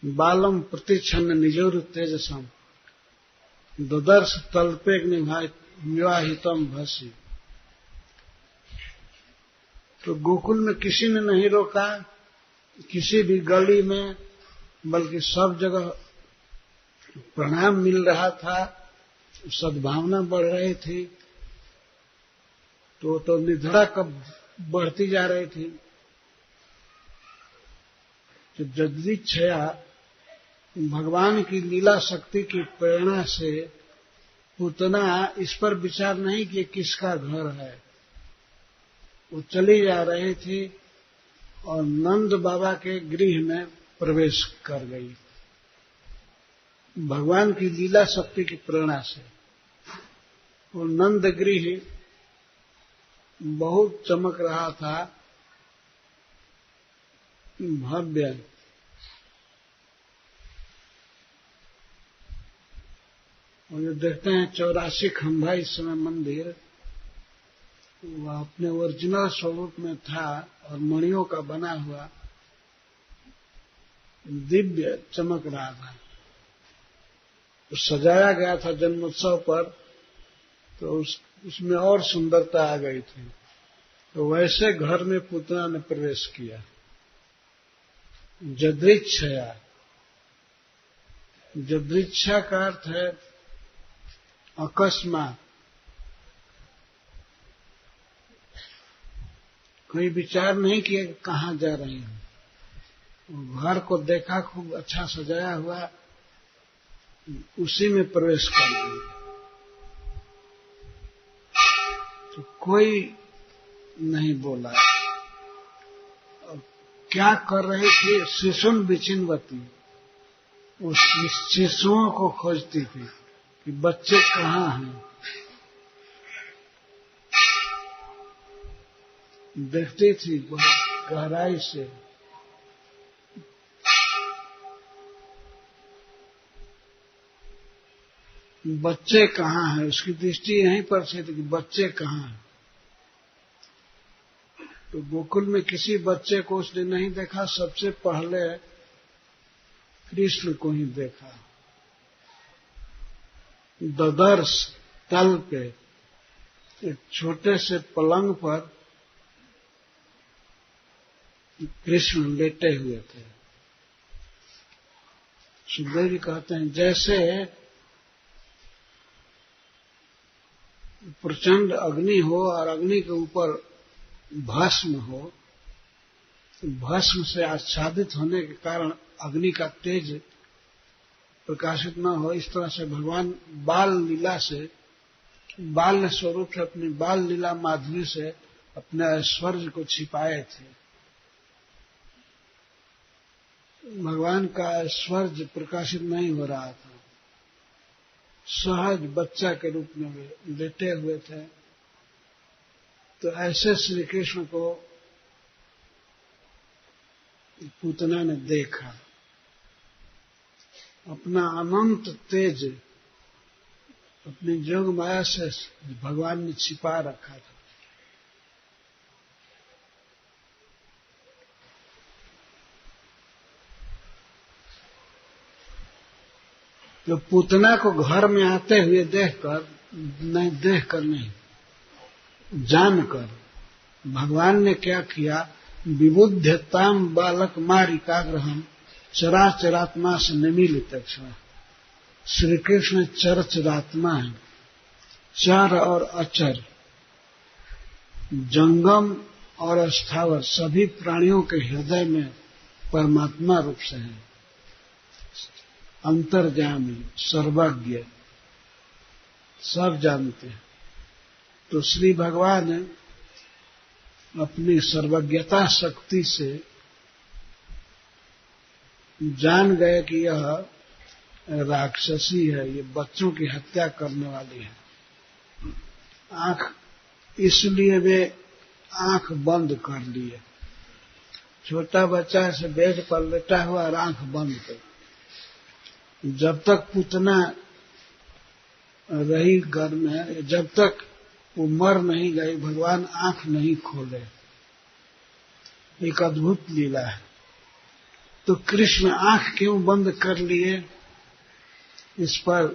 बालम प्रतिच्छन्न निजोर तेजसम ददर्श तल्पेग्निवाहितम भसी। तो गोकुल में किसी ने नहीं रोका, किसी भी गली में, बल्कि सब जगह प्रणाम मिल रहा था, सद्भावना बढ़ रही थी। तो निधड़ा कब बढ़ती जा रही थी। तो जदृच्छया भगवान की लीला शक्ति की प्रेरणा से पूतना इस पर विचार नहीं कि किसका घर है, वो चली जा रही थी और नंद बाबा के गृह में प्रवेश कर गई भगवान की लीला शक्ति की प्रेरणा से। वो नंद गृह बहुत चमक रहा था, भव्य। और जो देखते हैं 84 खंभा इस समय मंदिर, वह अपने ओरिजिनल स्वरूप में था और मणियों का बना हुआ दिव्य चमक रहा था। तो सजाया गया था जन्मोत्सव पर, तो उसमें और सुंदरता आ गई थी। तो वैसे घर में पूतना ने प्रवेश किया। जदृच्छया, जदृच्छा का अर्थ है अकस्मात। कोई विचार नहीं किया कि कहाँ जा रही हूं। घर को देखा, खूब अच्छा सजाया हुआ, उसी में प्रवेश कर गई। तो कोई नहीं बोला। क्या कर रही थी? शिशुन विचिन्वती, उस शिशुओं को खोजती थी कि बच्चे कहाँ हैं। देखती थी बहुत गहराई से। बच्चे कहाँ हैं, उसकी दृष्टि यहीं पर से थी कि बच्चे कहाँ हैं। तो गोकुल में किसी बच्चे को उसने नहीं देखा, सबसे पहले कृष्ण को ही देखा। ददर्श तल पे एक छोटे से पलंग पर कृष्ण लेटे हुए थे। सुखदेव जी कहते हैं जैसे प्रचंड अग्नि हो और अग्नि के ऊपर भस्म हो, भस्म से आच्छादित होने के कारण अग्नि का तेज प्रकाशित न हो, इस तरह से भगवान बाल लीला से, बाल स्वरूप से, अपनी बाल लीला माधुरी से अपने ऐश्वर्य को छिपाए थे। भगवान का ऐश्वर्य प्रकाशित नहीं हो रहा था। सहज बच्चा के रूप में वे लेटे हुए थे। तो ऐसे श्री कृष्ण को पूतना ने देखा। अपना अनंत तेज अपनी जोग माया से भगवान ने छिपा रखा था। तो पूतना को घर में आते हुए देखकर नहीं, जानकर भगवान ने क्या किया? विबुध्यताम बालक मारिकाग्रहम चराचरात्मा से निमीलित। श्री कृष्ण चरचरात्मा है, चर और अचर, जंगम और स्थावर सभी प्राणियों के हृदय में परमात्मा रूप से है, अंतर्यामी, सर्वज्ञ, सब जानते हैं। तो श्री भगवान अपनी सर्वज्ञता शक्ति से जान गए कि यह राक्षसी है, ये बच्चों की हत्या करने वाली है। इसलिए वे आंख बंद कर लिए। छोटा बच्चा से बेड पर लेटा हुआ और आंख बंद कर। जब तक पूतना रही घर में, जब तक वो मर नहीं गई, भगवान आंख नहीं खोले। एक अद्भुत लीला है। तो कृष्ण आंख क्यों बंद कर लिए, इस पर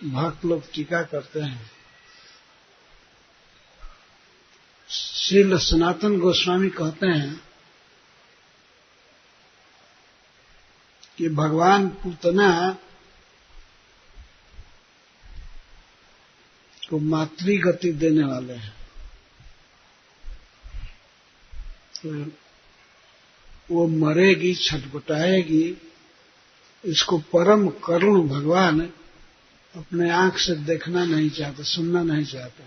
भक्त लोग टीका करते हैं। श्रील सनातन गोस्वामी कहते हैं कि भगवान पूतना को मातृ गति देने वाले हैं। तो वो मरेगी, छटपटाएगी, इसको परम करुण भगवान अपने आंख से देखना नहीं चाहते, सुनना नहीं चाहते।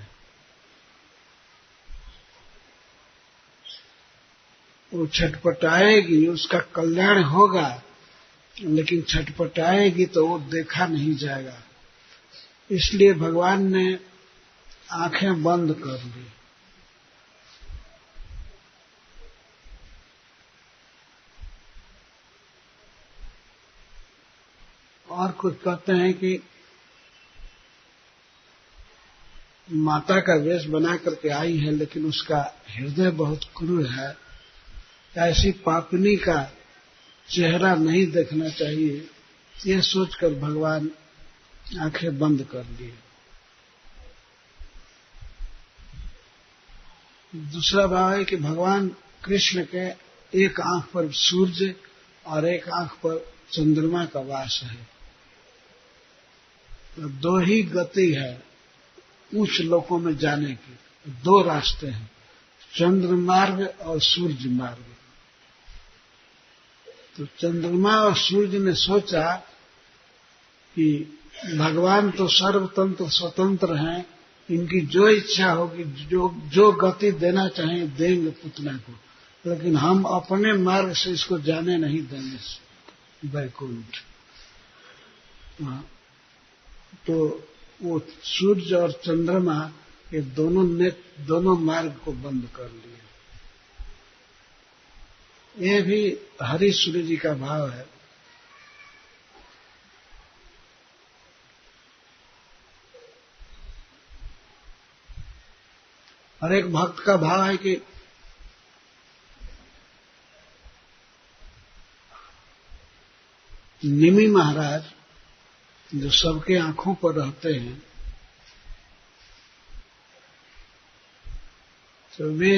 वो छटपटाएगी, उसका कल्याण होगा, लेकिन छटपटाएगी तो वो देखा नहीं जाएगा। इसलिए भगवान ने आंखें बंद कर ली। और कुछ कहते हैं कि माता का वेश बना करके आई है, लेकिन उसका हृदय बहुत क्रूर है, ऐसी पापनी का चेहरा नहीं देखना चाहिए, यह सोचकर भगवान आंखें बंद कर लिए। दूसरा भाव है कि भगवान कृष्ण के एक आंख पर सूर्य और एक आंख पर चंद्रमा का वास है। तो दो ही गति है उच्च लोकों में जाने की, दो रास्ते हैं, चंद्र मार्ग और सूर्य मार्ग। तो चंद्रमा और सूर्य ने सोचा कि भगवान तो सर्वतंत्र स्वतंत्र हैं, इनकी जो इच्छा होगी, जो गति देना चाहें देंगे पुतना को, लेकिन हम अपने मार्ग से इसको जाने नहीं देंगे वैकुंठ। तो वो सूर्य और चंद्रमा ये दोनों मार्ग को बंद कर लिए। ये भी हरीश्वरी जी का भाव है। और एक भक्त का भाव है कि निमि महाराज जो सबके आंखों पर रहते हैं, तो वे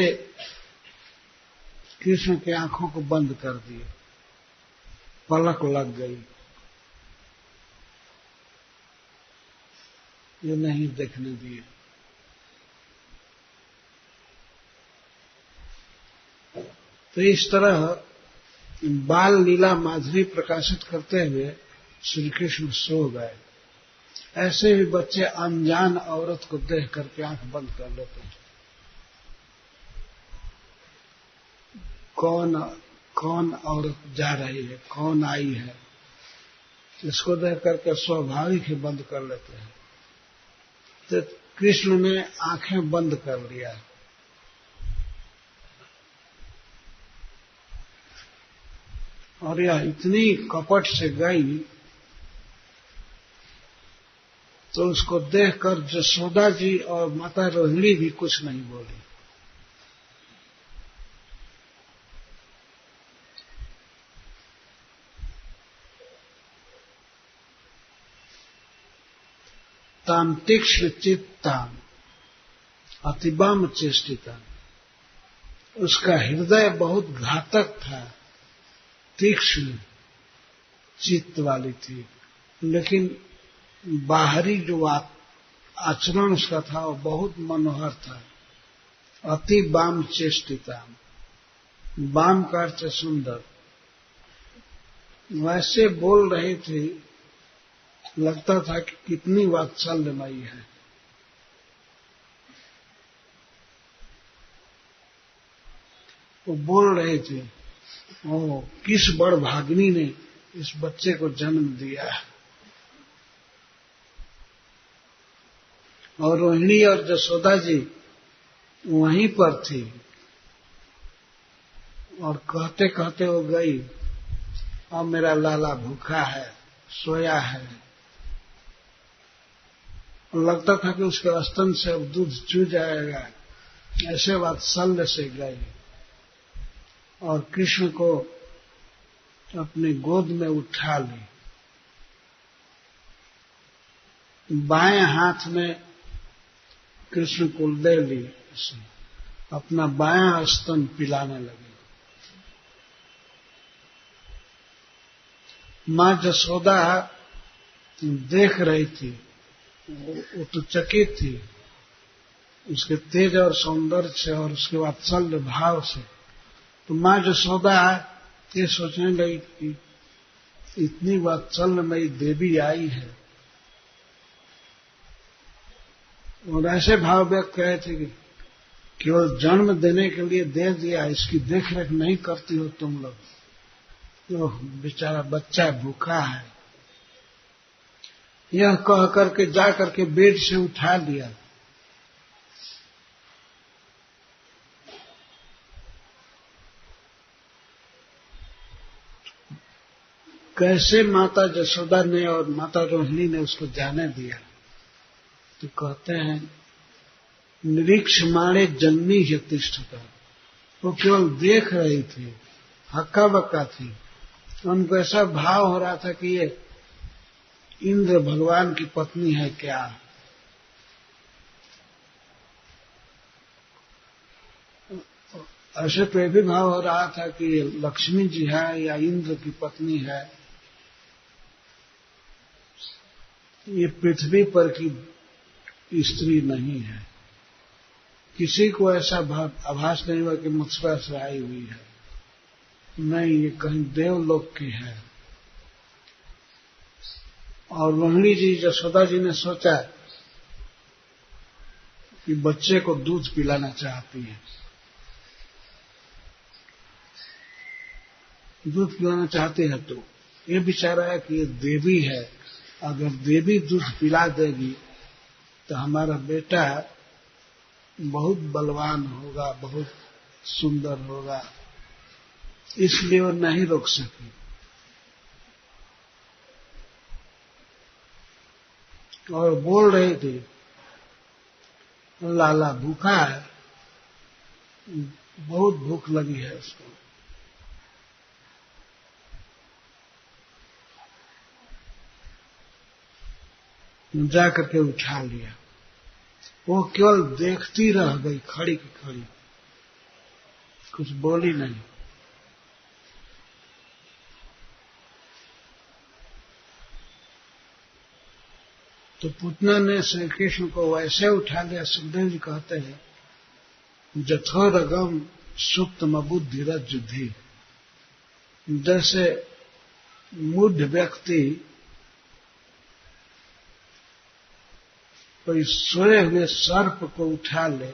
कृष्ण के आंखों को बंद कर दिए, पलक लग गई, ये नहीं देखने दिए। तो इस तरह बाल लीला माधुरी प्रकाशित करते हुए श्री कृष्ण सो गए। ऐसे भी बच्चे अनजान औरत को देख करके आंख बंद कर लेते हैं। कौन औरत जा रही है, कौन आई है, इसको देख करके स्वाभाविक ही बंद कर लेते हैं। तो कृष्ण ने आंखें बंद कर लिया। और यह इतनी कपट से गई, तो उसको देखकर जसोदा जी और माता रोहिणी भी कुछ नहीं बोली। ताम तीक्ष्ण चित्ताम अतिबाम चेष्टिता, उसका हृदय बहुत घातक था, तीक्ष्ण चित्त वाली थी, लेकिन बाहरी जो आचरण उसका था वो बहुत मनोहर था, अति वाम चेष्टिता, वाम का अर्थ सुंदर। वैसे बोल रही थी, लगता था कि कितनी वात्सल्यमयी है। वो बोल रहे थे, ओ किस बड़ भागिनी ने इस बच्चे को जन्म दिया। और रोहिणी और जसोदा जी वहीं पर थी, और कहते कहते वो गई, और मेरा लाला भूखा है, सोया है। और लगता था कि उसके स्तन से अब दूध चू जाएगा, ऐसे वात्सल्य से गई और कृष्ण को अपनी गोद में उठा ली। बाएं हाथ में कृष्ण को ले ली, अपना बायां स्तन पिलाने लगी। मां जसोदा देख रही थी, वो तो चकित थी उसके तेज और सौंदर्य से और उसके वात्सल्य भाव से। तो मां जसोदा ये सोचने लगी कि इतनी वात्सल्यमयी देवी आई है, और ऐसे भाव व्यक्त करे थे कि केवल जन्म देने के लिए दे दिया, इसकी देखरेख नहीं करती हो तुम लोग, तो बेचारा बच्चा भूखा है। यह कह करके जा करके बेड से उठा लिया। कैसे माता जसोदा ने और माता रोहिणी ने उसको जाने दिया? तो कहते हैं, निरीक्षमाणे जन्मी यतिष्ठता, वो केवल देख रही थी, हक्का बक्का थी। उनको ऐसा भाव हो रहा था कि ये इंद्र भगवान की पत्नी है क्या। ऐसे तो ये भी भाव हो रहा था कि ये लक्ष्मी जी है या इंद्र की पत्नी है। ये पृथ्वी पर की स्त्री नहीं है। किसी को ऐसा आभास नहीं हुआ कि मथुरा से आई हुई है, नहीं, ये कहीं देवलोक की है। और रोहिणी जी जसोदा जी ने सोचा कि बच्चे को दूध पिलाना चाहती है, दूध पिलाना चाहती है। तो ये विचार है कि ये देवी है, अगर देवी दूध पिला देगी तो हमारा बेटा बहुत बलवान होगा, बहुत सुंदर होगा, इसलिए वो नहीं रोक सकी। और बोल रहे थे, लाला भूखा है, बहुत भूख लगी है उसको। जा करके उठा लिया। वो केवल देखती रह गई, खड़ी की खड़ी, कुछ बोली नहीं। तो पुतना ने श्री कृष्ण को वैसे उठा लिया, सुखदेव जी कहते हैं, जठोरगम सुप्तम बुद्धिरज्जुधि, जैसे मूढ़ व्यक्ति कोई सोए हुए सर्प को उठा ले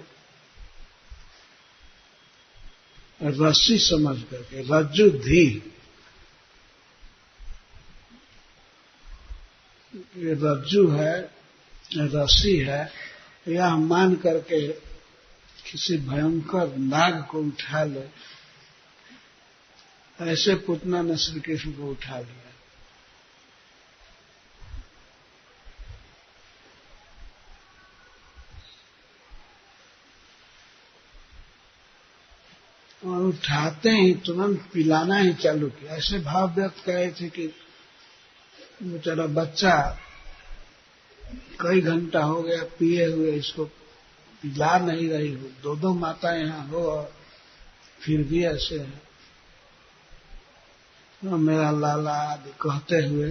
रस्सी समझ करके, रज्जुधि, ये रज्जु है, रस्सी है, यह मान करके किसी भयंकर नाग को उठा ले, ऐसे पुतना ने श्री कृष्ण को उठा लिया। और उठाते ही तुरंत पिलाना ही चालू किया। ऐसे भाव व्यक्त करे थे कि बेचारा बच्चा कई घंटा हो गया पिए हुए, इसको पिला नहीं रही हो, दो दो माता यहाँ हो और फिर भी ऐसे है। तो मेरा लाला आदि कहते हुए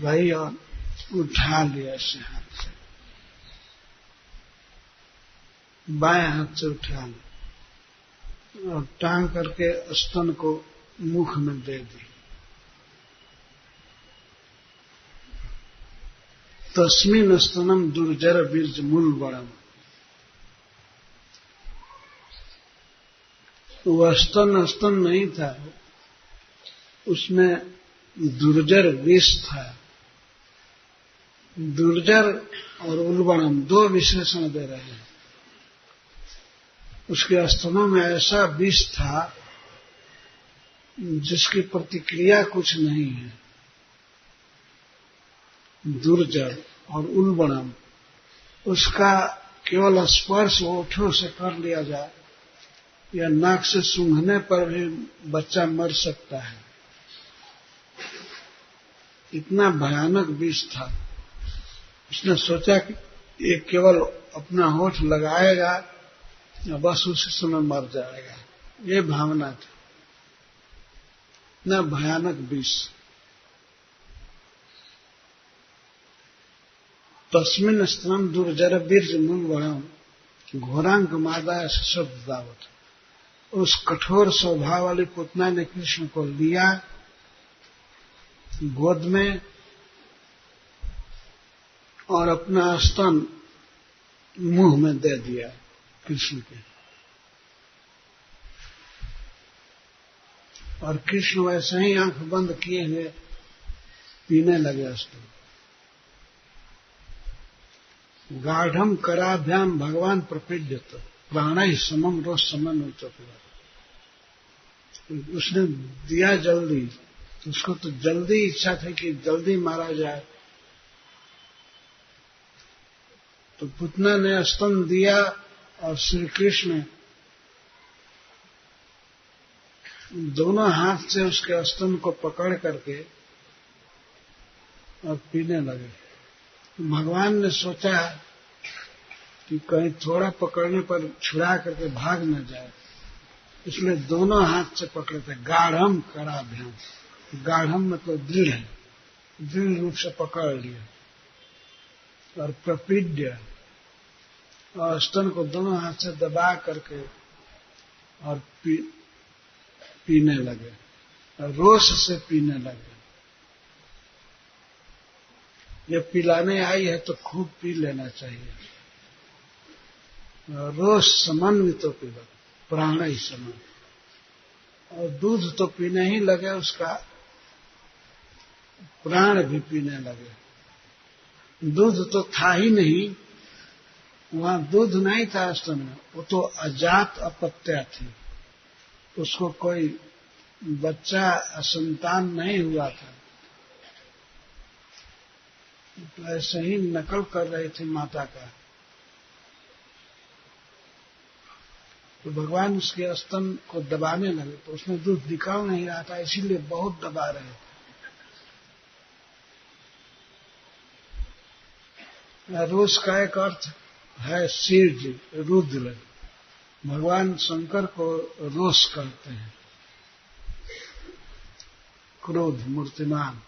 गई और उठा लिया ऐसे हाथ से। बाएं हाथ से उठाया और टांग करके स्तन को मुख में दे दी। तस्मिन् स्तनम दुर्जर बीर्ज मूल बड़म। वो स्तन नहीं था, उसमें दुर्जर विष था। दुर्जर और उल्बणम दो विशेषण दे रहे हैं। उसके स्तनों में ऐसा विष था जिसकी प्रतिक्रिया कुछ नहीं है। दुर्जर और उल्बणम, उसका केवल स्पर्श ओठों से कर लिया जाए या नाक से सूंघने पर भी बच्चा मर सकता है, इतना भयानक विष था। उसने सोचा कि ये केवल अपना होठ लगाएगा या बस उसी समय मर जाएगा, ये भावना थी। इतना भयानक विष। तस्मिन् स्तनम दुर्जर बीर्ज मूल बड़म घोरांक मादा ऐसे शब्द दावत। उस कठोर स्वभाव वाली पुतना ने कृष्ण को लिया गोद में और अपना स्तन मुंह में दे दिया कृष्ण के। और कृष्ण वैसे ही आंख बंद किए हुए पीने लगे स्तन। गाढ़म कराभ्याम भगवान प्रपीड्यत प्राणै समम रोज समन उच्च। उसने दिया जल्दी, उसको तो जल्दी इच्छा थी कि जल्दी मारा जाए, तो पुतना ने स्तन दिया और श्री कृष्ण दोनों हाथ से उसके स्तन को पकड़ करके और पीने लगे। भगवान ने सोचा कि कहीं थोड़ा पकड़ने पर छुड़ा करके भाग न जाए, इसलिए दोनों हाथ से पकड़े थे। गाढ़म कराभ्याम, गाढ़म मतलब दृढ़ है, दृढ़ रूप से पकड़ लिया। और प्रपीड्य, और स्तन को दोनों हाथ से दबा करके और पीने लगे, रोष से पीने लगे। ये पिलाने आई है तो खूब पी लेना चाहिए। रोष समन्वित तो पीला, प्राण ही समान। और दूध तो पीने ही लगे, उसका प्राण भी पीने लगे। दूध तो था ही नहीं, वहां दूध नहीं था स्तन में, वो तो अजात अपत्या थी, उसको कोई बच्चा संतान नहीं हुआ था, तो ऐसे ही नकल कर रही थी माता का। तो भगवान उसके स्तन को दबाने लगे, तो उसमें दूध निकल नहीं रहा था, इसीलिए बहुत दबा रहे थे। रोष का एक अर्थ है शीर्ष, रुद्र। भगवान शंकर को रोष करते हैं, क्रोध, मूर्तिमान।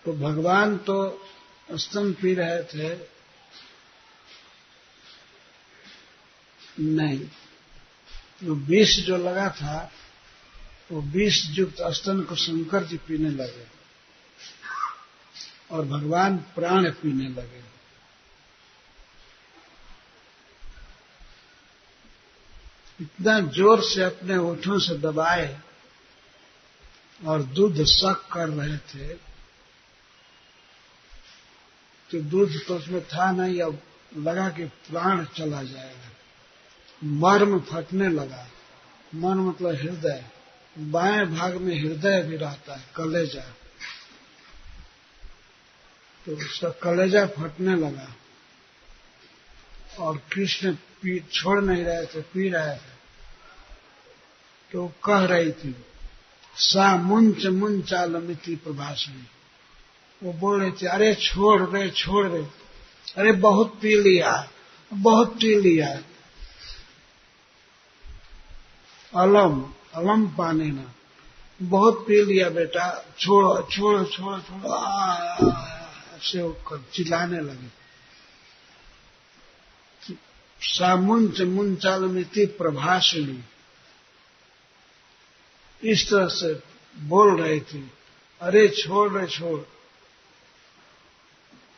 तो भगवान तो स्तन पी रहे थे, नहीं, तो विष जो लगा था वो विष युक्त स्तन को शंकर जी पीने लगे और भगवान प्राण पीने लगे। इतना जोर से अपने होठों से दबाए और दूध सक कर रहे थे, तो दूध तो उसमें था नहीं, अब लगा कि प्राण चला जाएगा। मर्म फटने लगा। मर्म मतलब हृदय, बाएं भाग में हृदय भी रहता है, कलेजा, तो उसका कलेजा फटने लगा। और कृष्ण छोड़ नहीं रहे थे, पी रहे थे। तो कह रही थी, सा मुंच मुंचालमिति प्रभाषणी, वो बोल रहे थे, अरे छोड़ रे, छोड़ रे, अरे बहुत पी लिया, बहुत पी लिया। अलम पानी ना, बहुत पी लिया बेटा, छोड़ो छोड़ो छोड़ो छोड़ो, ऐसे चिल्लाने लगे। सामुंच मुंचालमिति प्रभाषिणी, इस तरह से बोल रहे थे, अरे छोड़ रे छोड़,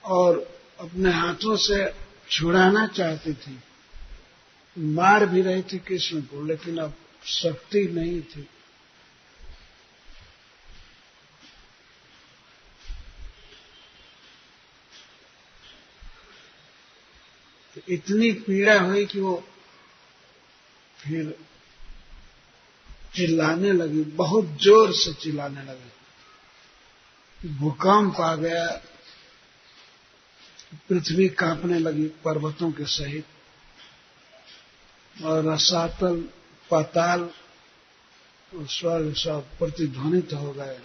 और अपने हाथों से छुड़ाना चाहती थी, मार भी रही थी कृष्ण को, लेकिन अब शक्ति नहीं थी। तो इतनी पीड़ा हुई कि वो फिर चिल्लाने लगी, बहुत जोर से चिल्लाने लगी। भूकंप आ गया, पृथ्वी कांपने लगी पर्वतों के सहित, और रसातल, पाताल और स्वर्ग सब प्रतिध्वनित हो गए।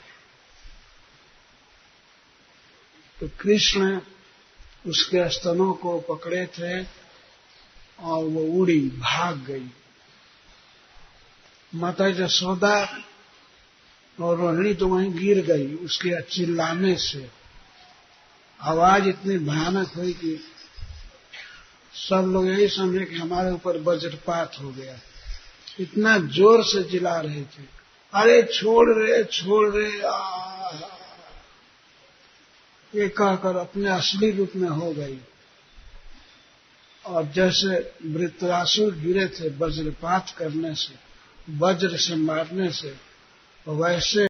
तो कृष्ण उसके स्तनों को पकड़े थे और वो उड़ी, भाग गई। माता यशोदा और रोहिणी तो वहीं गिर गई उसके चिल्लाने से। आवाज इतनी भयानक हुई कि सब लोग यही समझे कि हमारे ऊपर वज्रपात हो गया। इतना जोर से चिल्ला रहे थे, अरे छोड़ रे छोड़ रे, ये कहकर अपने असली रूप में हो गई। और जैसे वृत्रासुर गिरे थे वज्रपात करने से, वज्र से मारने से, वैसे